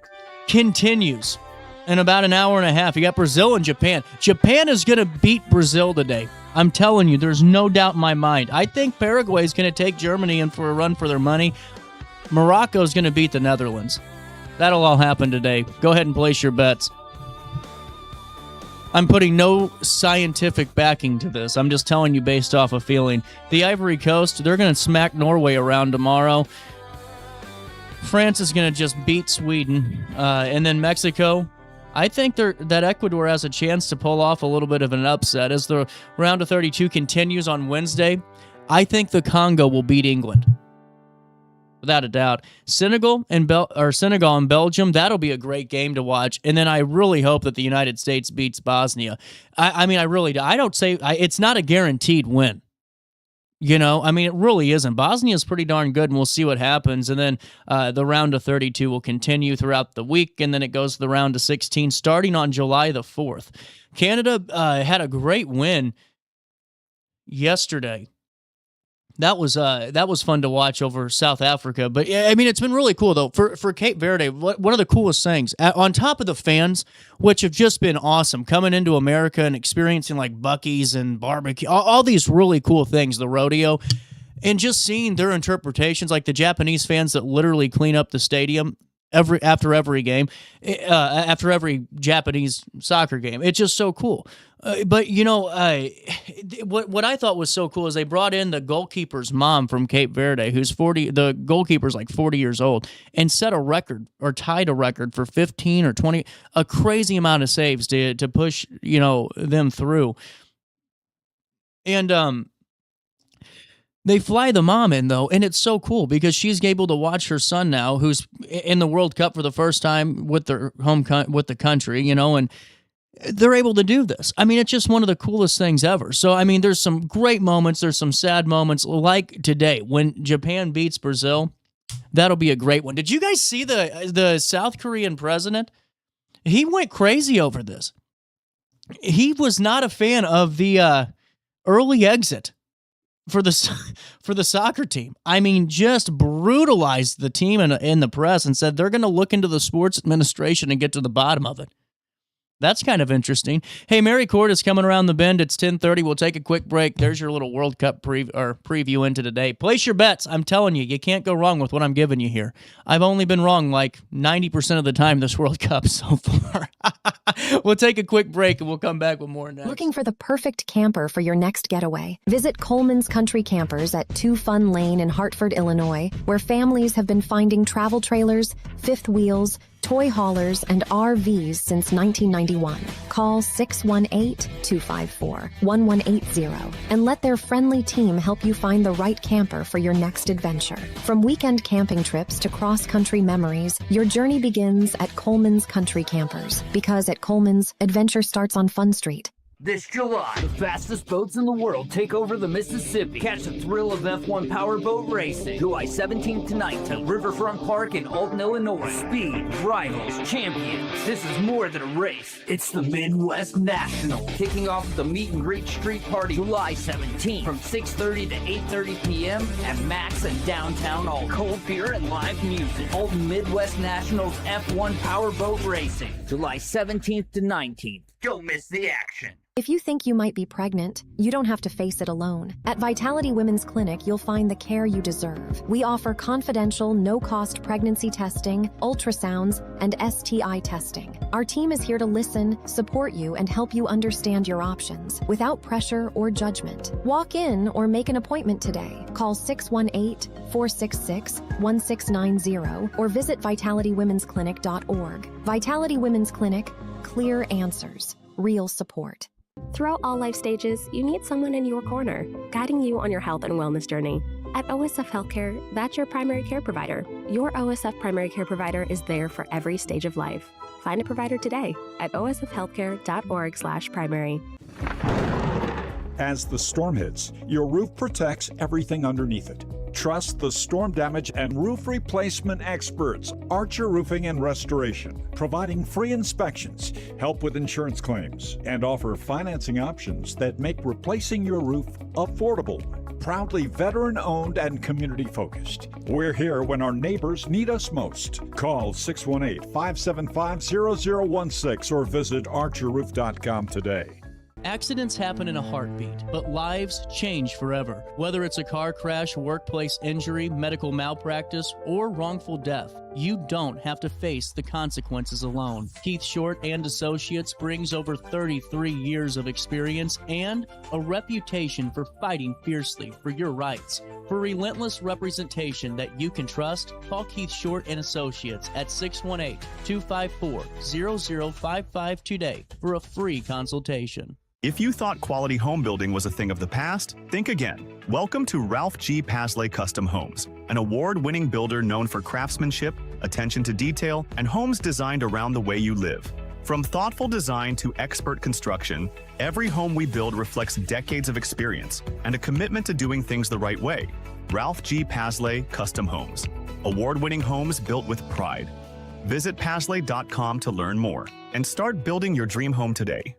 continues in about an hour and a half. You got Brazil and Japan. Japan is going to beat Brazil today. I'm telling you, there's no doubt in my mind. I think Paraguay is going to take Germany in for a run for their money. Morocco is going to beat the Netherlands. That'll all happen today. Go ahead and place your bets. I'm putting no scientific backing to this. I'm just telling you based off a feeling. The Ivory Coast, they're going to smack Norway around tomorrow. France is going to just beat Sweden. And then Mexico, I think that Ecuador has a chance to pull off a little bit of an upset. As the round of 32 continues on Wednesday, I think the Congo will beat England. Without a doubt. Senegal and Belgium, that'll be a great game to watch. And then I really hope that the United States beats Bosnia. I mean, I really do. I don't say it's not a guaranteed win. You know, I mean, it really isn't. Bosnia's pretty darn good, and we'll see what happens. And then the round of 32 will continue throughout the week, and then it goes to the round of 16, starting on July the 4th. Canada had a great win yesterday. That was fun to watch over South Africa. But, yeah, I mean, it's been really cool, though. For Cape Verde, one of the coolest things, on top of the fans, which have just been awesome, coming into America and experiencing, like, Buc-ee's and barbecue, all these really cool things, the rodeo, and just seeing their interpretations, like the Japanese fans that literally clean up the stadium after every game, after every Japanese soccer game. It's just so cool. But, you know, what I thought was so cool is they brought in the goalkeeper's mom from Cape Verde, who's 40. The goalkeeper's like 40 years old, and set a record or tied a record for 15 or 20, a crazy amount of saves to push, you know, them through. And they fly the mom in, though, and it's so cool because she's able to watch her son now, who's in the World Cup for the first time with their with the country, you know, and they're able to do this. I mean, it's just one of the coolest things ever. So, I mean, there's some great moments. There's some sad moments, like today when Japan beats Brazil. That'll be a great one. Did you guys see the South Korean president? He went crazy over this. He was not a fan of the early exit for the soccer team. I mean, just brutalized the team in the press and said they're going to look into the sports administration and get to the bottom of it. That's kind of interesting. Hey, Mary Court is coming around the bend. It's 10:30. We'll take a quick break. There's your little World Cup preview into today. Place your bets. I'm telling you, you can't go wrong with what I'm giving you here. I've only been wrong like 90% of the time this World Cup so far. We'll take a quick break, and we'll come back with more next. Looking for the perfect camper for your next getaway? Visit Coleman's Country Campers at 2 Fun Lane in Hartford, Illinois, where families have been finding travel trailers, fifth wheels, toy haulers, and RVs since 1991. Call 618-254-1180 and let their friendly team help you find the right camper for your next adventure. From weekend camping trips to cross-country memories, your journey begins at Coleman's Country Campers, because at Coleman's, adventure starts on Fun Street. This July, the fastest boats in the world take over the Mississippi. Catch the thrill of F1 powerboat racing, July 17th to 19th, Riverfront Park in Alton, Illinois. Speed, rivals, champions. This is more than a race. It's the Midwest National. Kicking off with the Meet and Greet Street Party, July 17th, from 6:30 to 8:30 p.m. at Max and downtown Alton. Cold beer and live music. Alton Midwest Nationals F1 powerboat racing, July 17th to 19th. Don't miss the action. If you think you might be pregnant, you don't have to face it alone. At Vitality Women's Clinic, you'll find the care you deserve. We offer confidential, no-cost pregnancy testing, ultrasounds, and STI testing. Our team is here to listen, support you, and help you understand your options without pressure or judgment. Walk in or make an appointment today. Call 618-466-1690 or visit vitalitywomensclinic.org. Vitality Women's Clinic, clear answers, real support. Throughout all life stages, you need someone in your corner, guiding you on your health and wellness journey. At OSF Healthcare, that's your primary care provider. Your OSF primary care provider is there for every stage of life. Find a provider today at osfhealthcare.org/primary. As the storm hits, your roof protects everything underneath it. Trust the storm damage and roof replacement experts, Archer Roofing and Restoration, providing free inspections, help with insurance claims, and offer financing options that make replacing your roof affordable. Proudly veteran-owned and community-focused. We're here when our neighbors need us most. Call 618-575-0016 or visit archerroof.com today. Accidents happen in a heartbeat, but lives change forever. Whether it's a car crash, workplace injury, medical malpractice, or wrongful death, you don't have to face the consequences alone. Keith Short and Associates brings over 33 years of experience and a reputation for fighting fiercely for your rights. For relentless representation that you can trust, call Keith Short and Associates at 618-254-0055 today for a free consultation. If you thought quality home building was a thing of the past, think again. Welcome to Ralph G. Pasley Custom Homes, an award-winning builder known for craftsmanship, attention to detail, and homes designed around the way you live. From thoughtful design to expert construction, every home we build reflects decades of experience and a commitment to doing things the right way. Ralph G. Pasley Custom Homes. Award-winning homes built with pride. Visit Pasley.com to learn more and start building your dream home today.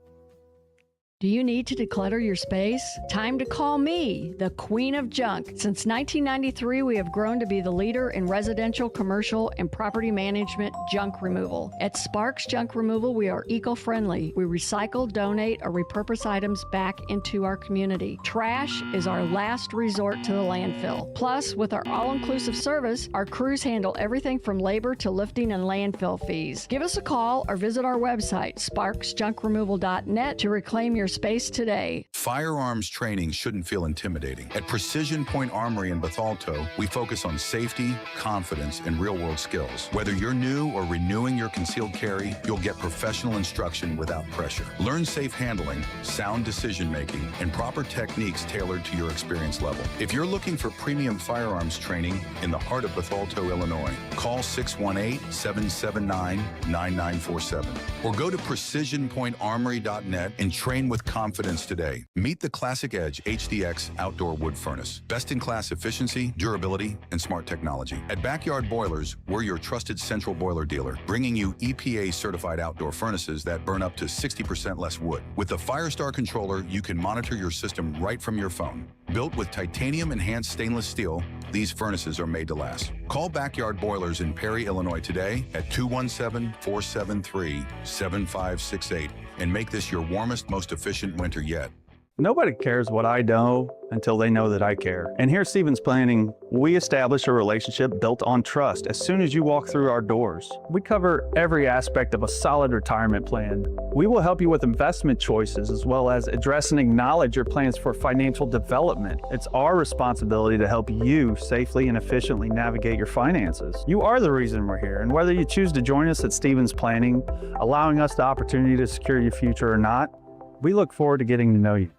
Do you need to declutter your space? Time to call me, the Queen of Junk. Since 1993, we have grown to be the leader in residential, commercial, and property management junk removal. At Sparks Junk Removal, we are eco-friendly. We recycle, donate, or repurpose items back into our community. Trash is our last resort to the landfill. Plus, with our all-inclusive service, our crews handle everything from labor to lifting and landfill fees. Give us a call or visit our website, sparksjunkremoval.net, to reclaim your space today. Firearms training shouldn't feel intimidating. At Precision Point Armory in Bethalto, we focus on safety, confidence, and real-world skills. Whether you're new or renewing your concealed carry, you'll get professional instruction without pressure. Learn safe handling, sound decision-making, and proper techniques tailored to your experience level. If you're looking for premium firearms training in the heart of Bethalto, Illinois, call 618-779-9947 or go to precisionpointarmory.net and train with confidence today. Meet the Classic Edge HDX outdoor wood furnace. Best-in-class efficiency, durability, and smart technology. At Backyard Boilers, we're your trusted central boiler dealer, bringing you EPA-certified outdoor furnaces that burn up to 60% less wood. With the Firestar controller, you can monitor your system right from your phone. Built with titanium-enhanced stainless steel, these furnaces are made to last. Call Backyard Boilers in Perry, Illinois today at 217-473-7568 and make this your warmest, most efficient winter yet. Nobody cares what I know until they know that I care. And here at Stevens Planning, we establish a relationship built on trust as soon as you walk through our doors. We cover every aspect of a solid retirement plan. We will help you with investment choices as well as address and acknowledge your plans for financial development. It's our responsibility to help you safely and efficiently navigate your finances. You are the reason we're here, and whether you choose to join us at Stevens Planning, allowing us the opportunity to secure your future or not, we look forward to getting to know you.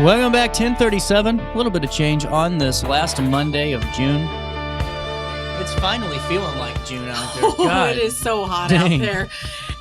Welcome back, 1037. A little bit of change on this last Monday of June. It's finally feeling like June out there. God, it is so hot dang. out there.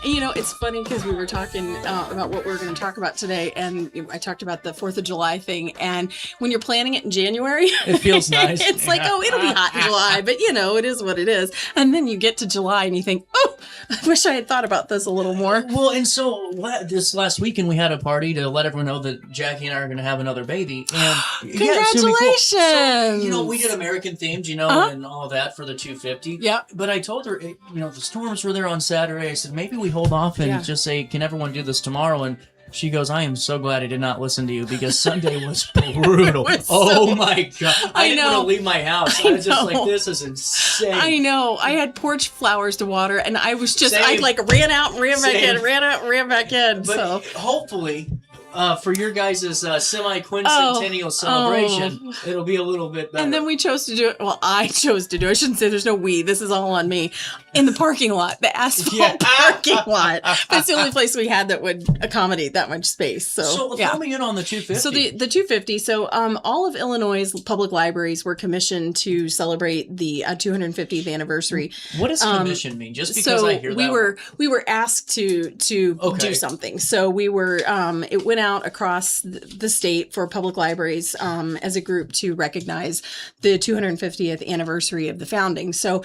You know, it's funny because we were talking about what we were going to talk about today, and I talked about the 4th of July thing. And when you're planning it in January, it feels nice. It's like, oh, it'll be hot in July, but you know, it is what it is. And then you get to July and you think, oh, I wish I had thought about this a little more. Well, and so this last weekend we had a party to let everyone know that Jackie and I are going to have another baby. And Congratulations! So, you know, we did American themed, you know, and all that for the 250. Yeah. But I told her, you know, the storms were there on Saturday. I said, maybe we hold off and just say, can everyone do this tomorrow? And she goes, I am so glad I did not listen to you because Sunday was brutal. My God. I didn't want to leave my house. I was just like, this is insane. I know. I had porch flowers to water and I was just, I like ran out and ran back in, ran out and ran back in. But so hopefully, for your guys' semi-quincentennial celebration, it'll be a little bit better. And then we chose to do it. Well, I chose to do it. I shouldn't say there's no we. This is all on me. In the parking lot, the asphalt parking lot. That's the only place we had that would accommodate that much space. So fill me in on the 250. So the 250. So all of Illinois' public libraries were commissioned to celebrate the 250th anniversary. What does commission mean? Just because I hear that. We were asked to do something. So we were it went out across the state for public libraries as a group to recognize the 250th anniversary of the founding. So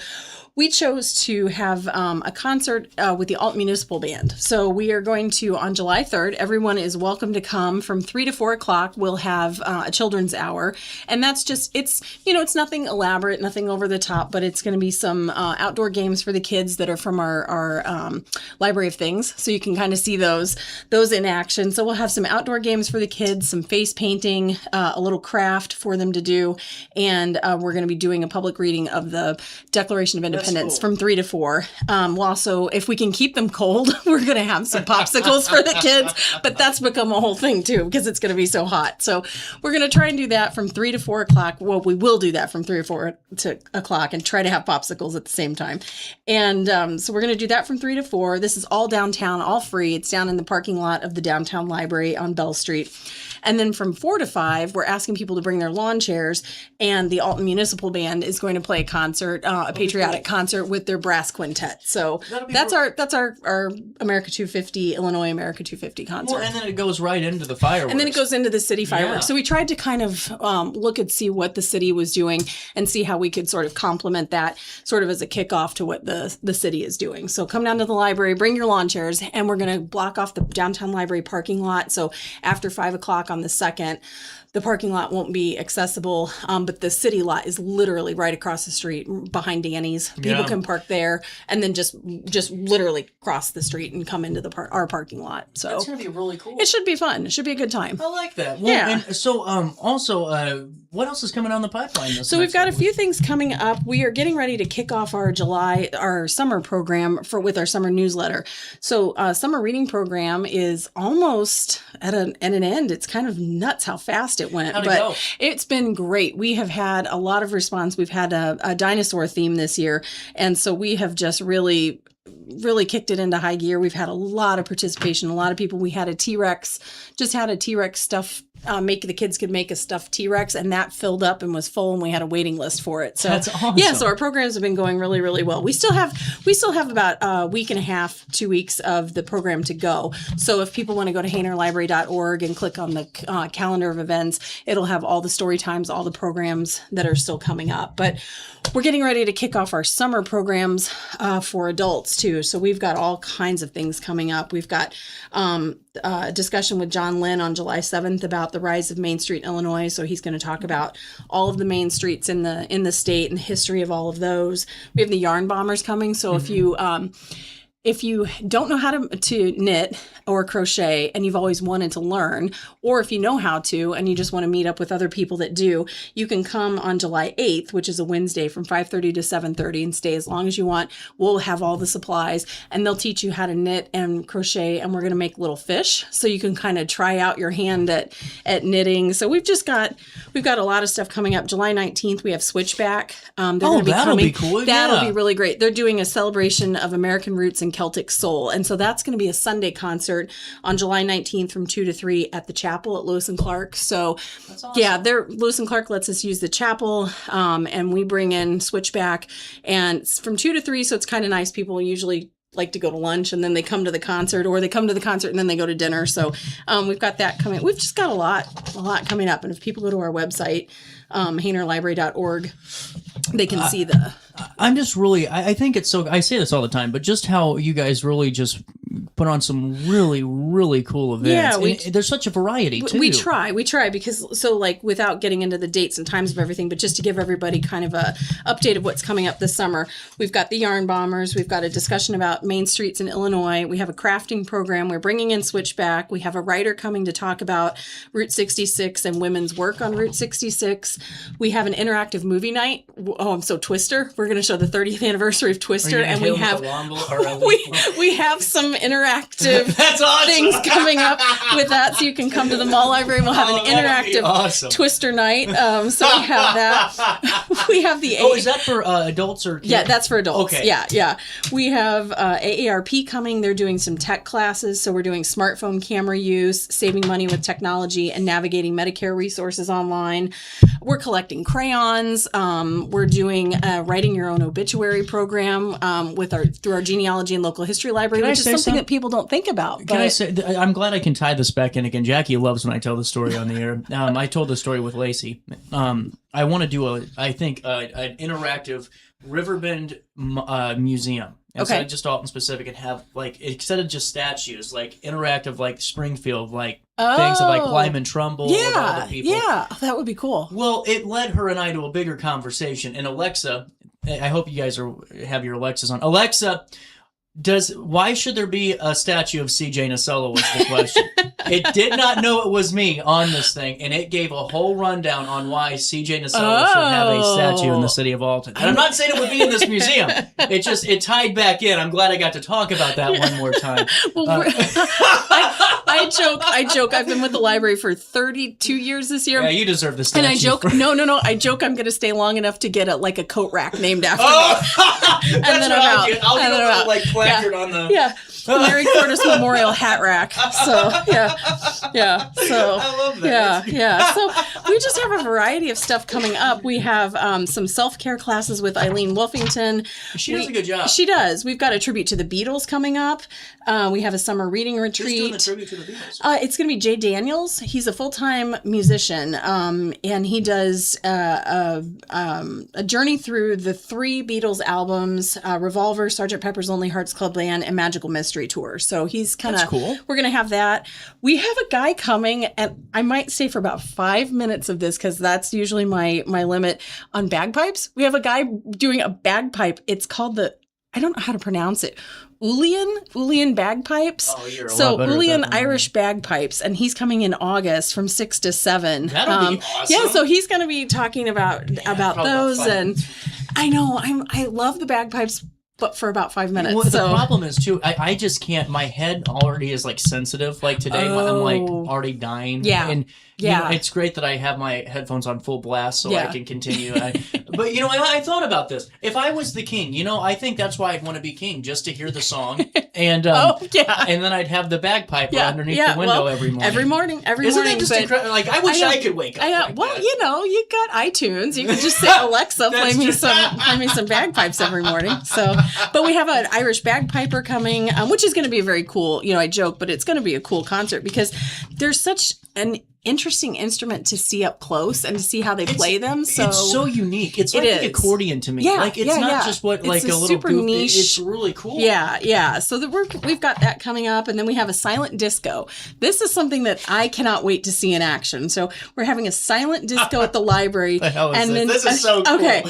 we chose to have a concert with the Alton Municipal Band. So we are going to, on July 3rd, everyone is welcome to come from 3 to 4 o'clock. We'll have a children's hour. And that's just, it's nothing elaborate, nothing over the top, but it's going to be some outdoor games for the kids that are from our Library of Things. So you can kind of see those in action. So we'll have some outdoor games for the kids, some face painting, a little craft for them to do. And we're going to be doing a public reading of the Declaration of Independence from 3 to 4. We'll also, if we can keep them cold, we're going to have some popsicles for the kids, but that's become a whole thing too, because it's going to be so hot. So we're going to try and do that from 3 to 4 o'clock. Well, we will do that from 3 or 4 o'clock and try to have popsicles at the same time. And so we're going to do that from 3 to 4. This is all downtown, all free. It's down in the parking lot of the downtown library on Bell Street. And then from 4 to 5, we're asking people to bring their lawn chairs, and the Alton Municipal Band is going to play a concert, a patriotic concert with their brass quintet. So that's our America 250, Illinois America 250 concert. Well, and then it goes right into the fireworks. And then it goes into the city fireworks. Yeah. So we tried to kind of look and see what the city was doing and see how we could sort of complement that sort of as a kickoff to what the city is doing. So come down to the library, bring your lawn chairs, and we're going to block off the downtown library parking lot. So after 5 o'clock on the 2nd, the parking lot won't be accessible, but the city lot is literally right across the street behind Danny's. People can park there and then just literally cross the street and come into our parking lot. So that's going to be really cool. It should be fun. It should be a good time. I like that. Well, and so also, what else is coming down the pipeline? So we've got a few things coming up. We are getting ready to kick off our summer program with our summer newsletter. So summer reading program is almost at an end. It's kind of nuts how fast it went. How'd it go? It's been great. We have had a lot of response. We've had a dinosaur theme this year. And so we have just really kicked it into high gear. We've had a lot of participation, a lot of people. We had a T-Rex stuff. The kids could make a stuffed T-Rex, and that filled up and was full, and we had a waiting list for it. So that's awesome. Yeah, so our programs have been going really, really well. We still have about a week and a half, 2 weeks of the program to go. So if people want to go to HaynerLibrary.org and click on the calendar of events, it'll have all the story times, all the programs that are still coming up. But we're getting ready to kick off our summer programs for adults too. So we've got all kinds of things coming up. We've got a discussion with John Lynn on July 7th about the rise of Main Street, Illinois. So he's going to talk about all of the main streets in the state and the history of all of those. We have the yarn bombers coming. So if you don't know how to knit or crochet and you've always wanted to learn, or if you know how to and you just want to meet up with other people that do, you can come on July 8th, which is a Wednesday, from 5:30 to 7:30 and stay as long as you want. We'll have all the supplies and they'll teach you how to knit and crochet, and we're going to make little fish so you can kind of try out your hand at knitting. So we've got a lot of stuff coming up. July 19th, we have Switchback. They're going to be coming. Be cool. That'll be really great. They're doing a celebration of American roots and and Celtic soul. And so that's going to be a Sunday concert on July 19th from 2 to 3 at the chapel at Lewis and Clark. So That's awesome. yeah, Lewis and Clark lets us use the chapel, and we bring in Switchback, and it's from 2 to 3. So it's kind of nice. People usually like to go to lunch and then they come to the concert, or they come to the concert and then they go to dinner. So we've got that coming. We've just got a lot coming up. And if people go to our website, haynerlibrary.org, they can see the... I'm just really, I think it's so, I say this all the time, but just how you guys really just put on some really, really cool events. Yeah, and there's such a variety too. We try because, so like, without getting into the dates and times of everything, but just to give everybody kind of a update of what's coming up this summer, we've got the Yarn Bombers, we've got a discussion about main streets in Illinois, we have a crafting program, we're bringing in Switchback, we have a writer coming to talk about Route 66 and women's work on Route 66, we have an interactive movie night, so Twister, we're going to show the 30th anniversary of Twister, and we have we have some interactive things coming up with that, so you can come to the mall library. We'll have an interactive Twister night. So we have that. We have the is that for adults or kids? Yeah, that's for adults. Okay. Yeah. We have AARP coming. They're doing some tech classes, so we're doing smartphone camera use, saving money with technology, and navigating Medicare resources online. We're collecting crayons. We're doing writing your own obituary program through our genealogy and local history library, which is something that people don't think about. Can I say, I'm glad I can tie this back in again. Jackie loves when I tell the story on the air. I told the story with Lacey. I want to do an interactive Riverbend museum. Instead of just Alton specific, and have instead of just statues, interactive Springfield, things of Lyman Trumbull and all the people. Yeah, that would be cool. Well, it led her and I to a bigger conversation. And Alexa, I hope you guys have your Alexas on. Alexa, why should there be a statue of CJ Nacella was the question. It did not know it was me on this thing, and it gave a whole rundown on why CJ Nacella should have a statue in the city of Alton. And I'm not saying it would be in this museum. It tied back in. I'm glad I got to talk about that one more time. Well, I joke. I've been with the library for 32 years this year. Yeah, you deserve the statue. And I joke, no. I joke I'm going to stay long enough to get a coat rack named after me. And then I'm out. I'll get a little placard on the... Yeah. The Mary Curtis Memorial hat rack. So, yeah. So, I love that. Yeah. So, we just have a variety of stuff coming up. We have some self-care classes with Eileen Wolfington. She does a good job. She does. We've got a tribute to the Beatles coming up. We have a summer reading retreat. Who's doing the tribute to the Beatles? It's going to be Jay Daniels. He's a full-time musician, and he does a journey through the 3 Beatles albums, Revolver, Sgt. Pepper's Lonely Hearts Club Band, and Magical Mystery Tour. So he's kind of cool. We're going to have that. We have a guy coming, and I might stay for about 5 minutes of this because that's usually my limit on bagpipes. We have a guy doing a bagpipe. It's called I don't know how to pronounce it. Ulian bagpipes. Oh, you're a so lot better Ulian at that Irish bagpipes, and he's coming in August from 6 to 7. That'll be awesome. Yeah, so he's going to be talking about those, and I know I love the bagpipes, but for about 5 minutes. Well, the problem is too, I just can't. My head already is sensitive. Today, I'm already dying. Yeah. And you know, it's great that I have my headphones on full blast so I can continue. But I thought about this. If I was the king, I think that's why I'd want to be king, just to hear the song. And and then I'd have the bagpipe underneath the window every morning. Isn't that just incredible? I wish I could wake up. You got iTunes. You could just say, Alexa, play me some bagpipes every morning. So, but we have an Irish bagpiper coming, which is going to be a very cool. I joke, but it's going to be a cool concert because there's such an interesting instrument to see up close and to see how they play them. So it's so unique. It's like the accordion to me. Yeah, it's not just what it's a little super goof. niche. It's really cool. Yeah. So we've got that coming up, and then we have a silent disco. This is something that I cannot wait to see in action. So we're having a silent disco at the library. The hell is this? This is so cool. Okay.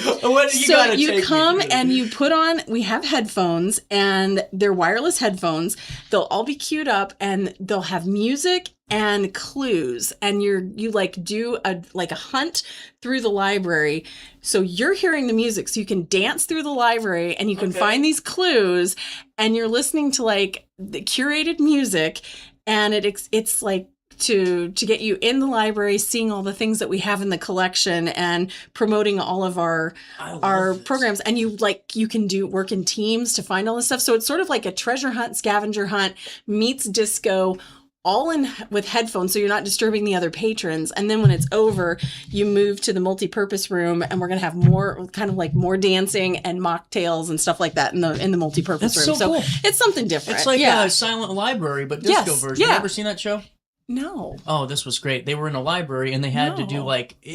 So you come and you put on. We have headphones, and they're wireless headphones. They'll all be queued up, and they'll have music and clues, and you do a hunt through the library. So you're hearing the music, so you can dance through the library, and you can find these clues, and you're listening to the curated music, and it's to get you in the library, seeing all the things that we have in the collection, and promoting all of our programs. And you can work in teams to find all this stuff. So it's sort of like a treasure hunt, scavenger hunt meets disco, all in with headphones, so you're not disturbing the other patrons. And then when it's over, you move to the multi-purpose room, and we're going to have more dancing and mocktails and stuff like that in the multi-purpose room. So cool. It's something different. It's like a silent library, but disco version. You ever seen that show? No. Oh, this was great. They were in a library and they had to do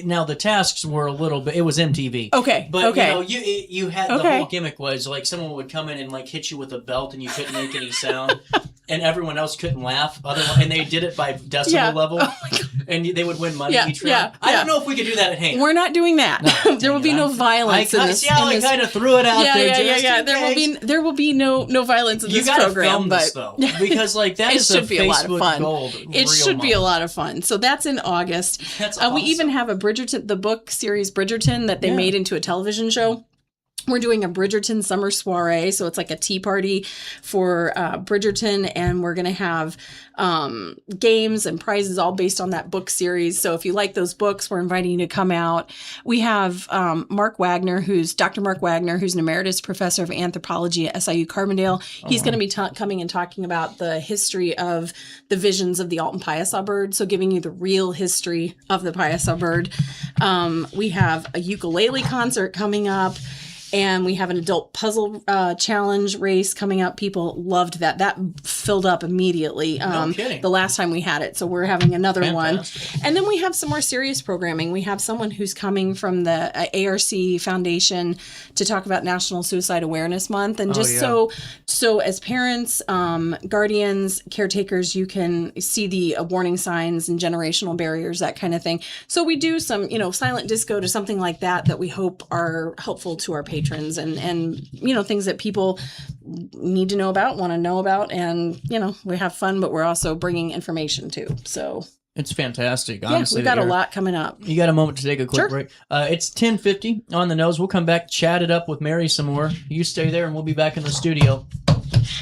now the tasks were a little bit, it was MTV. Okay. But you had the whole gimmick was like someone would come in and hit you with a belt and you couldn't make any sound and everyone else couldn't laugh. And they did it by decibel level. Oh my God. And they would win money each round. I don't know if we could do that at Hayner. We're not doing that. No, there will be no violence in this. I kind of threw it out there. Yeah. There will be no violence in this program. Film this, though, because that is should be a lot of fun. Gold. It should be a lot of fun. So that's in August. That's awesome. We even have the book series Bridgerton that they made into a television show. We're doing a Bridgerton summer soiree, so it's like a tea party for Bridgerton, and we're going to have games and prizes all based on that book series. So if you like those books, we're inviting you to come out. We have Dr. Mark Wagner, who's an emeritus professor of anthropology at SIU Carbondale. He's going to be coming and talking about the history of the visions of the Alton Piasa bird, so giving you the real history of the Piasa bird. We have a ukulele concert coming up. And we have an adult puzzle challenge race coming up. People loved that. That filled up immediately no kidding. The last time we had it. So we're having another one. And then we have some more serious programming. We have someone who's coming from the ARC Foundation to talk about National Suicide Awareness Month. And so as parents, guardians, caretakers, you can see the warning signs and generational barriers, that kind of thing. So we do some, silent disco to something like that we hope are helpful to our patrons and things that people need to know about, want to know about, and we have fun, but we're also bringing information too. So it's fantastic. Honestly, we've got a lot coming up. You got a moment to take a quick break. It's 10:50 on the nose. We'll come back, chat it up with Mary some more. You stay there, and we'll be back in the studio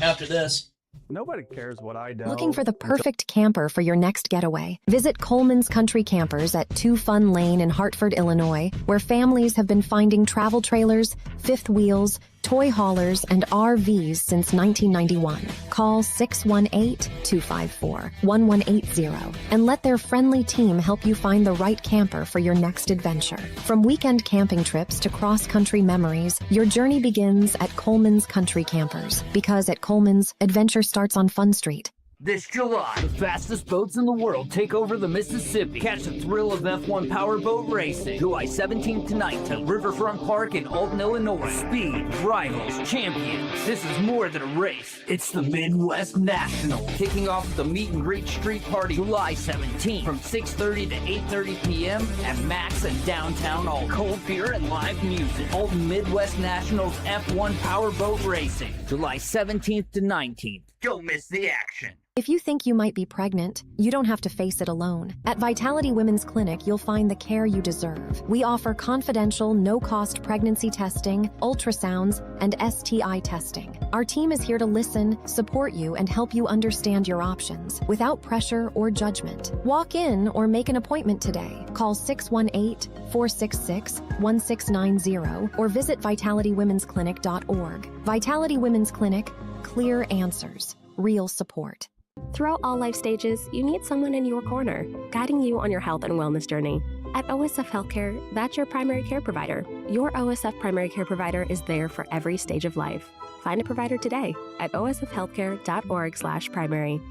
after this. Nobody cares what I do. Looking for the perfect camper for your next getaway? Visit Coleman's Country Campers at 2 Fun Lane in Hartford, Illinois, where families have been finding travel trailers, fifth wheels, toy haulers, and RVs since 1991. Call 618-254-1180 and let their friendly team help you find the right camper for your next adventure. From weekend camping trips to cross-country memories, your journey begins at Coleman's Country Campers, because at Coleman's, adventure starts on Fun Street. This July, the fastest boats in the world take over the Mississippi. Catch the thrill of F1 powerboat racing, July 17th to 19th, Riverfront Park in Alton, Illinois. Speed, rivals, champions. This is more than a race. It's the Midwest National. Kicking off the Meet and Greet Street Party July 17th from 6:30 to 8:30 p.m. at Max and downtown Alton. Cold beer and live music. Alton Midwest Nationals F1 powerboat racing, July 17th to 19th. Don't miss the action. If you think you might be pregnant, you don't have to face it alone. At Vitality Women's Clinic, you'll find the care you deserve. We offer confidential, no-cost pregnancy testing, ultrasounds, and STI testing. Our team is here to listen, support you, and help you understand your options without pressure or judgment. Walk in or make an appointment today. Call 618-466-1690 or visit vitalitywomensclinic.org. Vitality Women's Clinic, clear answers, real support. Throughout all life stages, you need someone in your corner, guiding you on your health and wellness journey. At OSF Healthcare, that's your primary care provider. Your OSF primary care provider is there for every stage of life. Find a provider today at osfhealthcare.org/primary.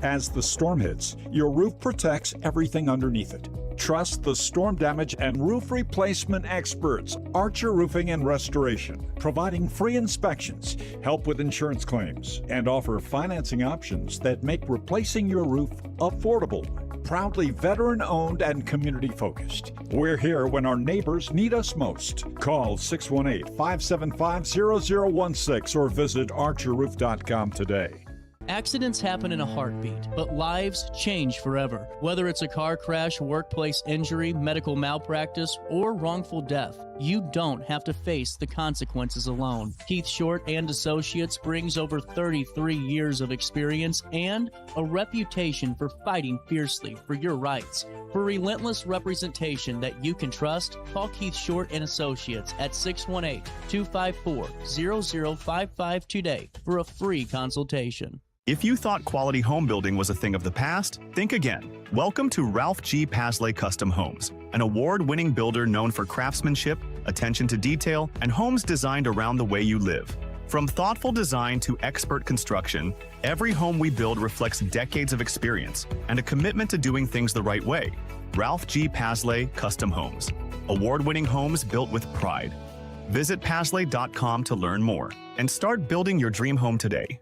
As the storm hits, your roof protects everything underneath it. Trust the storm damage and roof replacement experts, Archer Roofing and Restoration, providing free inspections, help with insurance claims, and offer financing options that make replacing your roof affordable. Proudly veteran-owned and community-focused. We're here when our neighbors need us most. Call 618-575-0016 or visit archerroof.com today. Accidents happen in a heartbeat, but lives change forever. Whether it's a car crash, workplace injury, medical malpractice, or wrongful death, you don't have to face the consequences alone. Keith Short and Associates brings over 33 years of experience and a reputation for fighting fiercely for your rights. For relentless representation that you can trust, call Keith Short and Associates at 618-254-0055 today for a free consultation. If you thought quality home building was a thing of the past, think again. Welcome to Ralph G. Pasley Custom Homes, an award-winning builder known for craftsmanship, attention to detail, and homes designed around the way you live. From thoughtful design to expert construction, every home we build reflects decades of experience and a commitment to doing things the right way. Ralph G. Pasley Custom Homes, award-winning homes built with pride. Visit Pasley.com to learn more and start building your dream home today.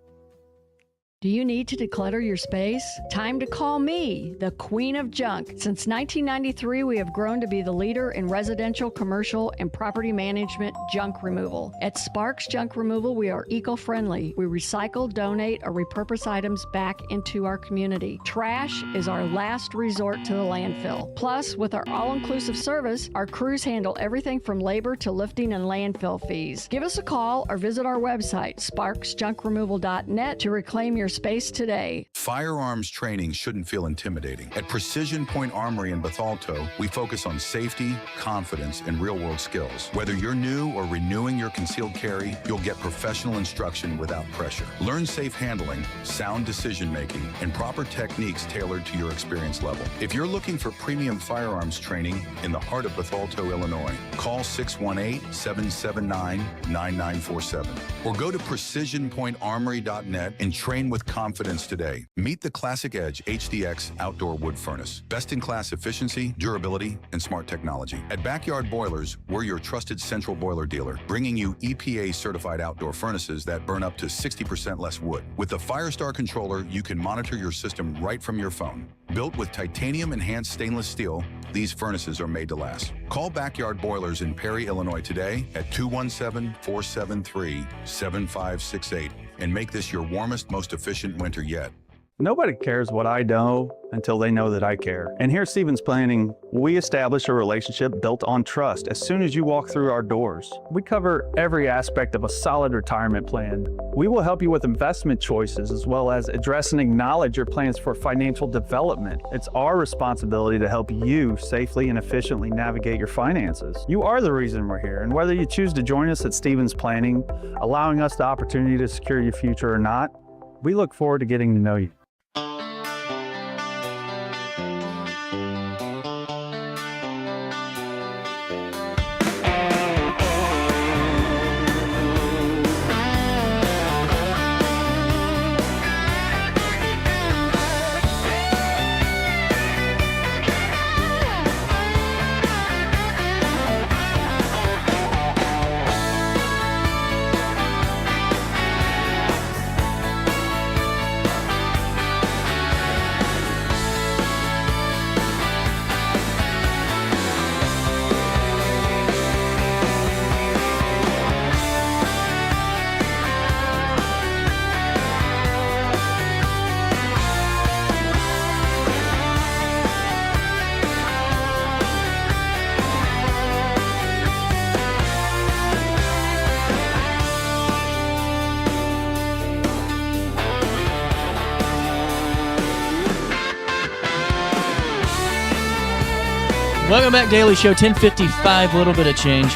Do you need to declutter your space? Time to call me, the Queen of Junk. Since 1993, we have grown to be the leader in residential, commercial, and property management junk removal. At Sparks Junk Removal, we are eco-friendly. We recycle, donate, or repurpose items back into our community. Trash is our last resort to the landfill. Plus, with our all-inclusive service, our crews handle everything from labor to lifting and landfill fees. Give us a call or visit our website, sparksjunkremoval.net, to reclaim your space today. Firearms training shouldn't feel intimidating. At Precision Point Armory in Bethalto, we focus on safety, confidence, and real-world skills. Whether you're new or renewing your concealed carry, you'll get professional instruction without pressure. Learn safe handling, sound decision-making, and proper techniques tailored to your experience level. If you're looking for premium firearms training in the heart of Bethalto, Illinois, call 618-779-9947 or go to precisionpointarmory.net and train with confidence today. Meet the Classic Edge HDX outdoor wood furnace. Best-in-class efficiency, durability, and smart technology. At Backyard Boilers, we're your trusted central boiler dealer, bringing you EPA-certified outdoor furnaces that burn up to 60% less wood. With the Firestar controller, you can monitor your system right from your phone. Built with titanium-enhanced stainless steel, these furnaces are made to last. Call Backyard Boilers in Perry, Illinois today at 217-473-7568 and make this your warmest, most efficient winter yet. Nobody cares what I know until they know that I care. And here at Stevens Planning, we establish a relationship built on trust as soon as you walk through our doors. We cover every aspect of a solid retirement plan. We will help you with investment choices as well as address and acknowledge your plans for financial development. It's our responsibility to help you safely and efficiently navigate your finances. You are the reason we're here, and whether you choose to join us at Stevens Planning, allowing us the opportunity to secure your future or not, we look forward to getting to know you. Welcome back, Daily Show, 10:55, a little bit of change.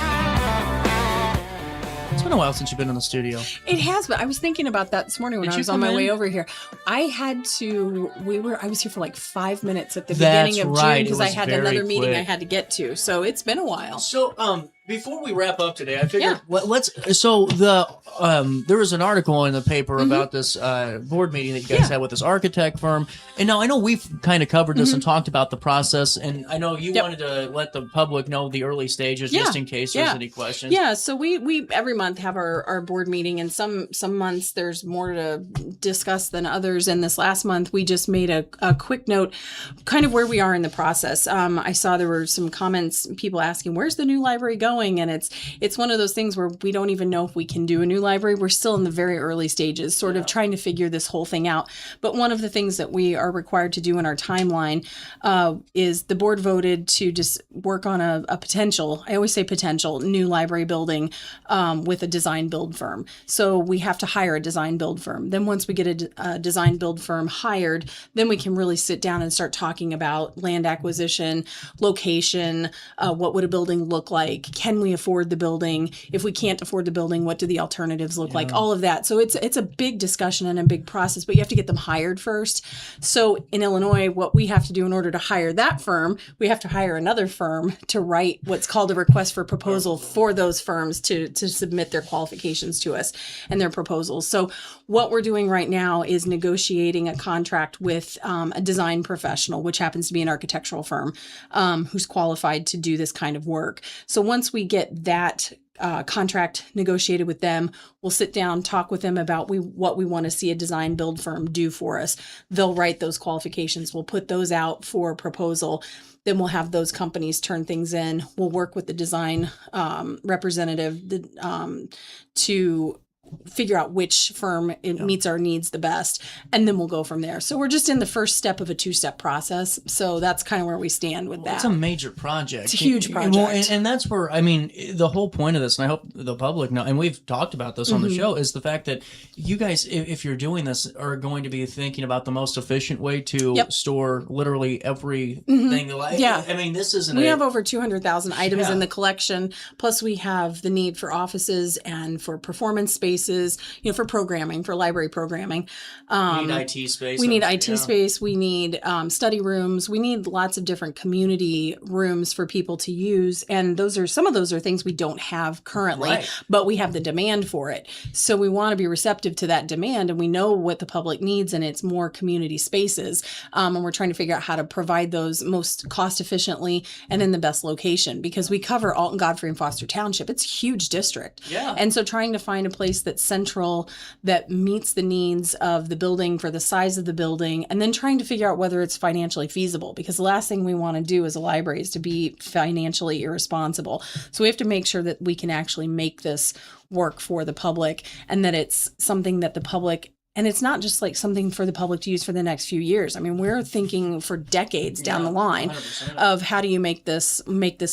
It's been a while since you've been in the studio. It has, but I was thinking about that this morning when I was on my way over here. I was here for like 5 minutes at the beginning of June because I had another meeting I had to get to. So it's been a while. So, before we wrap up today, I figured there was an article in the paper about this board meeting that you guys had with this architect firm. And now I know we've kind of covered this and talked about the process, and I know you wanted to let the public know the early stages just in case there's any questions. Yeah, so we every month have our board meeting, and some months there's more to discuss than others. And this last month we just made a quick note, kind of where we are in the process. I saw there were some comments, people asking, where's the new library going? going. And it's one of those things where we don't even know if we can do a new library. We're still in the very early stages, sort of trying to figure this whole thing out. But one of the things that we are required to do in our timeline is the board voted to just work on a potential, I always say potential, new library building with a design build firm. So we have to hire a design build firm. Then once we get a design build firm hired, then we can really sit down and start talking about land acquisition, location, what would a building look like? Can we afford the building? If we can't afford the building, what do the alternatives look like? All of that. So it's a big discussion and a big process, but you have to get them hired first. So in Illinois, what we have to do in order to hire that firm, we have to hire another firm to write what's called a request for proposal for those firms to submit their qualifications to us and their proposals. So what we're doing right now is negotiating a contract with a design professional, which happens to be an architectural firm who's qualified to do this kind of work. So once we get that contract negotiated with them, we'll sit down, talk with them about what we want to see a design build firm do for us. They'll write those qualifications. We'll put those out for proposal. Then we'll have those companies turn things in. We'll work with the design representative to figure out which firm meets our needs the best, and then we'll go from there. So we're just in the first step of a two-step process. So that's kind of where we stand with that. It's a major project. It's a huge project. Well, and that's where, I mean, the whole point of this, and I hope the public know, and we've talked about this on the show, is the fact that you guys, if you're doing this, are going to be thinking about the most efficient way to store literally everything. Yeah. I mean, this isn't We have over 200,000 items in the collection. Plus we have the need for offices and for performance spaces, for programming, for library programming. We need IT space. We need IT space. We need study rooms. We need lots of different community rooms for people to use. And some of those are things we don't have currently, but we have the demand for it. So we want to be receptive to that demand, and we know what the public needs, and it's more community spaces. And we're trying to figure out how to provide those most cost efficiently and in the best location, because we cover Alton, Godfrey, and Foster Township. It's a huge district. Yeah. And so trying to find a place that's central, that meets the needs of the building for the size of the building, and then trying to figure out whether it's financially feasible, because the last thing we want to do as a library is to be financially irresponsible. So we have to make sure that we can actually make this work for the public, and that it's something that the public, and it's not just like something for the public to use for the next few years. I mean, we're thinking for decades down the line 100%. of how do you make this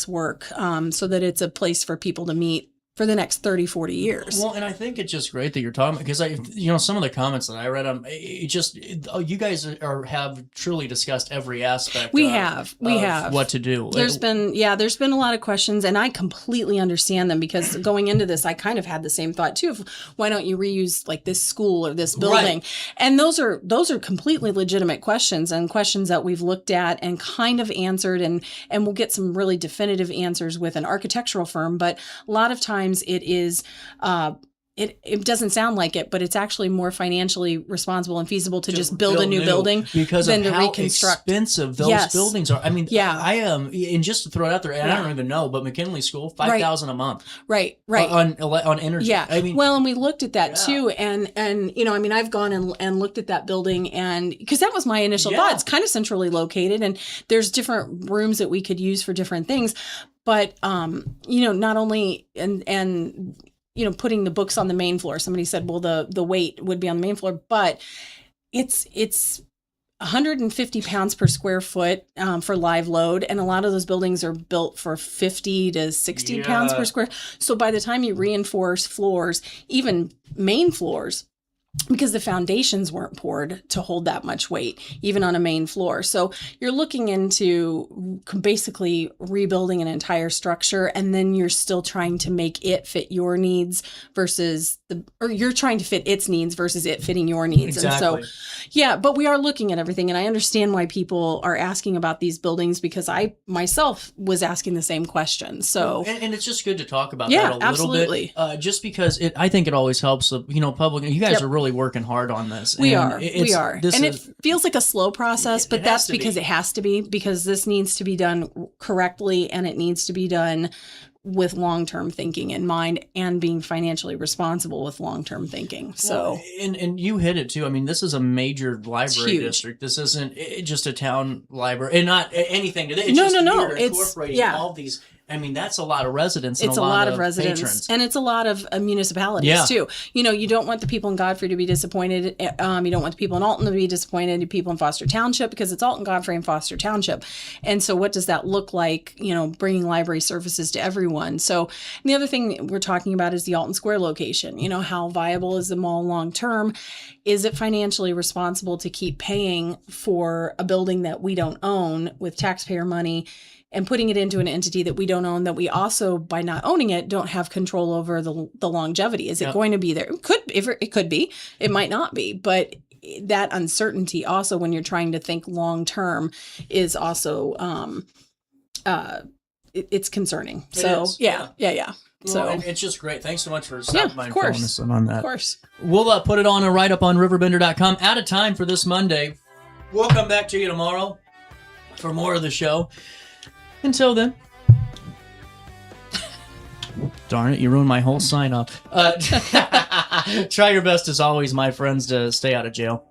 work so that it's a place for people to meet for the next 30, 40 years. Well, and I think it's just great that you're talking, because some of the comments that I read, you guys have truly discussed every aspect. We have what to do. There's been a lot of questions, and I completely understand them, because going into this, I kind of had the same thought too. Of why don't you reuse like this school or this building? Right. And those are completely legitimate questions, and questions that we've looked at and kind of answered, and we'll get some really definitive answers with an architectural firm. But a lot of times it is it doesn't sound like it, but it's actually more financially responsible and feasible to just build a new building because than of to how reconstruct. Expensive those buildings are. I mean, I am, and just to throw it out there, and I don't even know, but McKinley School, $5,000 a month, right, on energy. Yeah, I mean, well, and we looked at that too, and I mean, I've gone and looked at that building, and because that was my initial thought. It's kind of centrally located, and there's different rooms that we could use for different things. But, not only, and putting the books on the main floor, somebody said, well, the weight would be on the main floor, but it's 150 pounds per square foot for live load. And a lot of those buildings are built for 50 to 60 pounds per square. So by the time you reinforce floors, even main floors, because the foundations weren't poured to hold that much weight, even on a main floor. So you're looking into basically rebuilding an entire structure, and then you're still trying to make it fit your needs or you're trying to fit its needs versus it fitting your needs. Exactly. And so, but we are looking at everything. And I understand why people are asking about these buildings, because I myself was asking the same question. So, and it's just good to talk about that a little absolutely. bit. Just because I think it always helps the, public, you guys are really working hard on this. We are. It feels like a slow process, but that's because it has to be, because this needs to be done correctly, and it needs to be done with long-term thinking in mind, and being financially responsible with long-term thinking. So, and you hit it too. I mean, this is a major library district. This isn't just a town library, and not anything to this. No. It's incorporating all these I mean, that's a lot of residents. And It's a lot of residents, patrons. and it's a lot of municipalities too. You know, you don't want the people in Godfrey to be disappointed. You don't want the people in Alton to be disappointed. The people in Foster Township, because it's Alton, Godfrey, and Foster Township. And so, what does that look like? You know, bringing library services to everyone. So, and the other thing we're talking about is the Alton Square location. You know, how viable is the mall long term? Is it financially responsible to keep paying for a building that we don't own with taxpayer money? And putting it into an entity that we don't own, that we also, by not owning it, don't have control over the longevity. Is it going to be there? It could be. It might not be. But that uncertainty also, when you're trying to think long term, is also it's concerning. So yeah. Well, So it's just great. Thanks so much for stopping by and course. filling us in on that. Of course. We'll put it on a write-up on RiverBender.com. Out of time for this Monday. We'll come back to you tomorrow for more of the show. Until then. Darn it, you ruined my whole sign-off. Try your best, as always, my friends, to stay out of jail.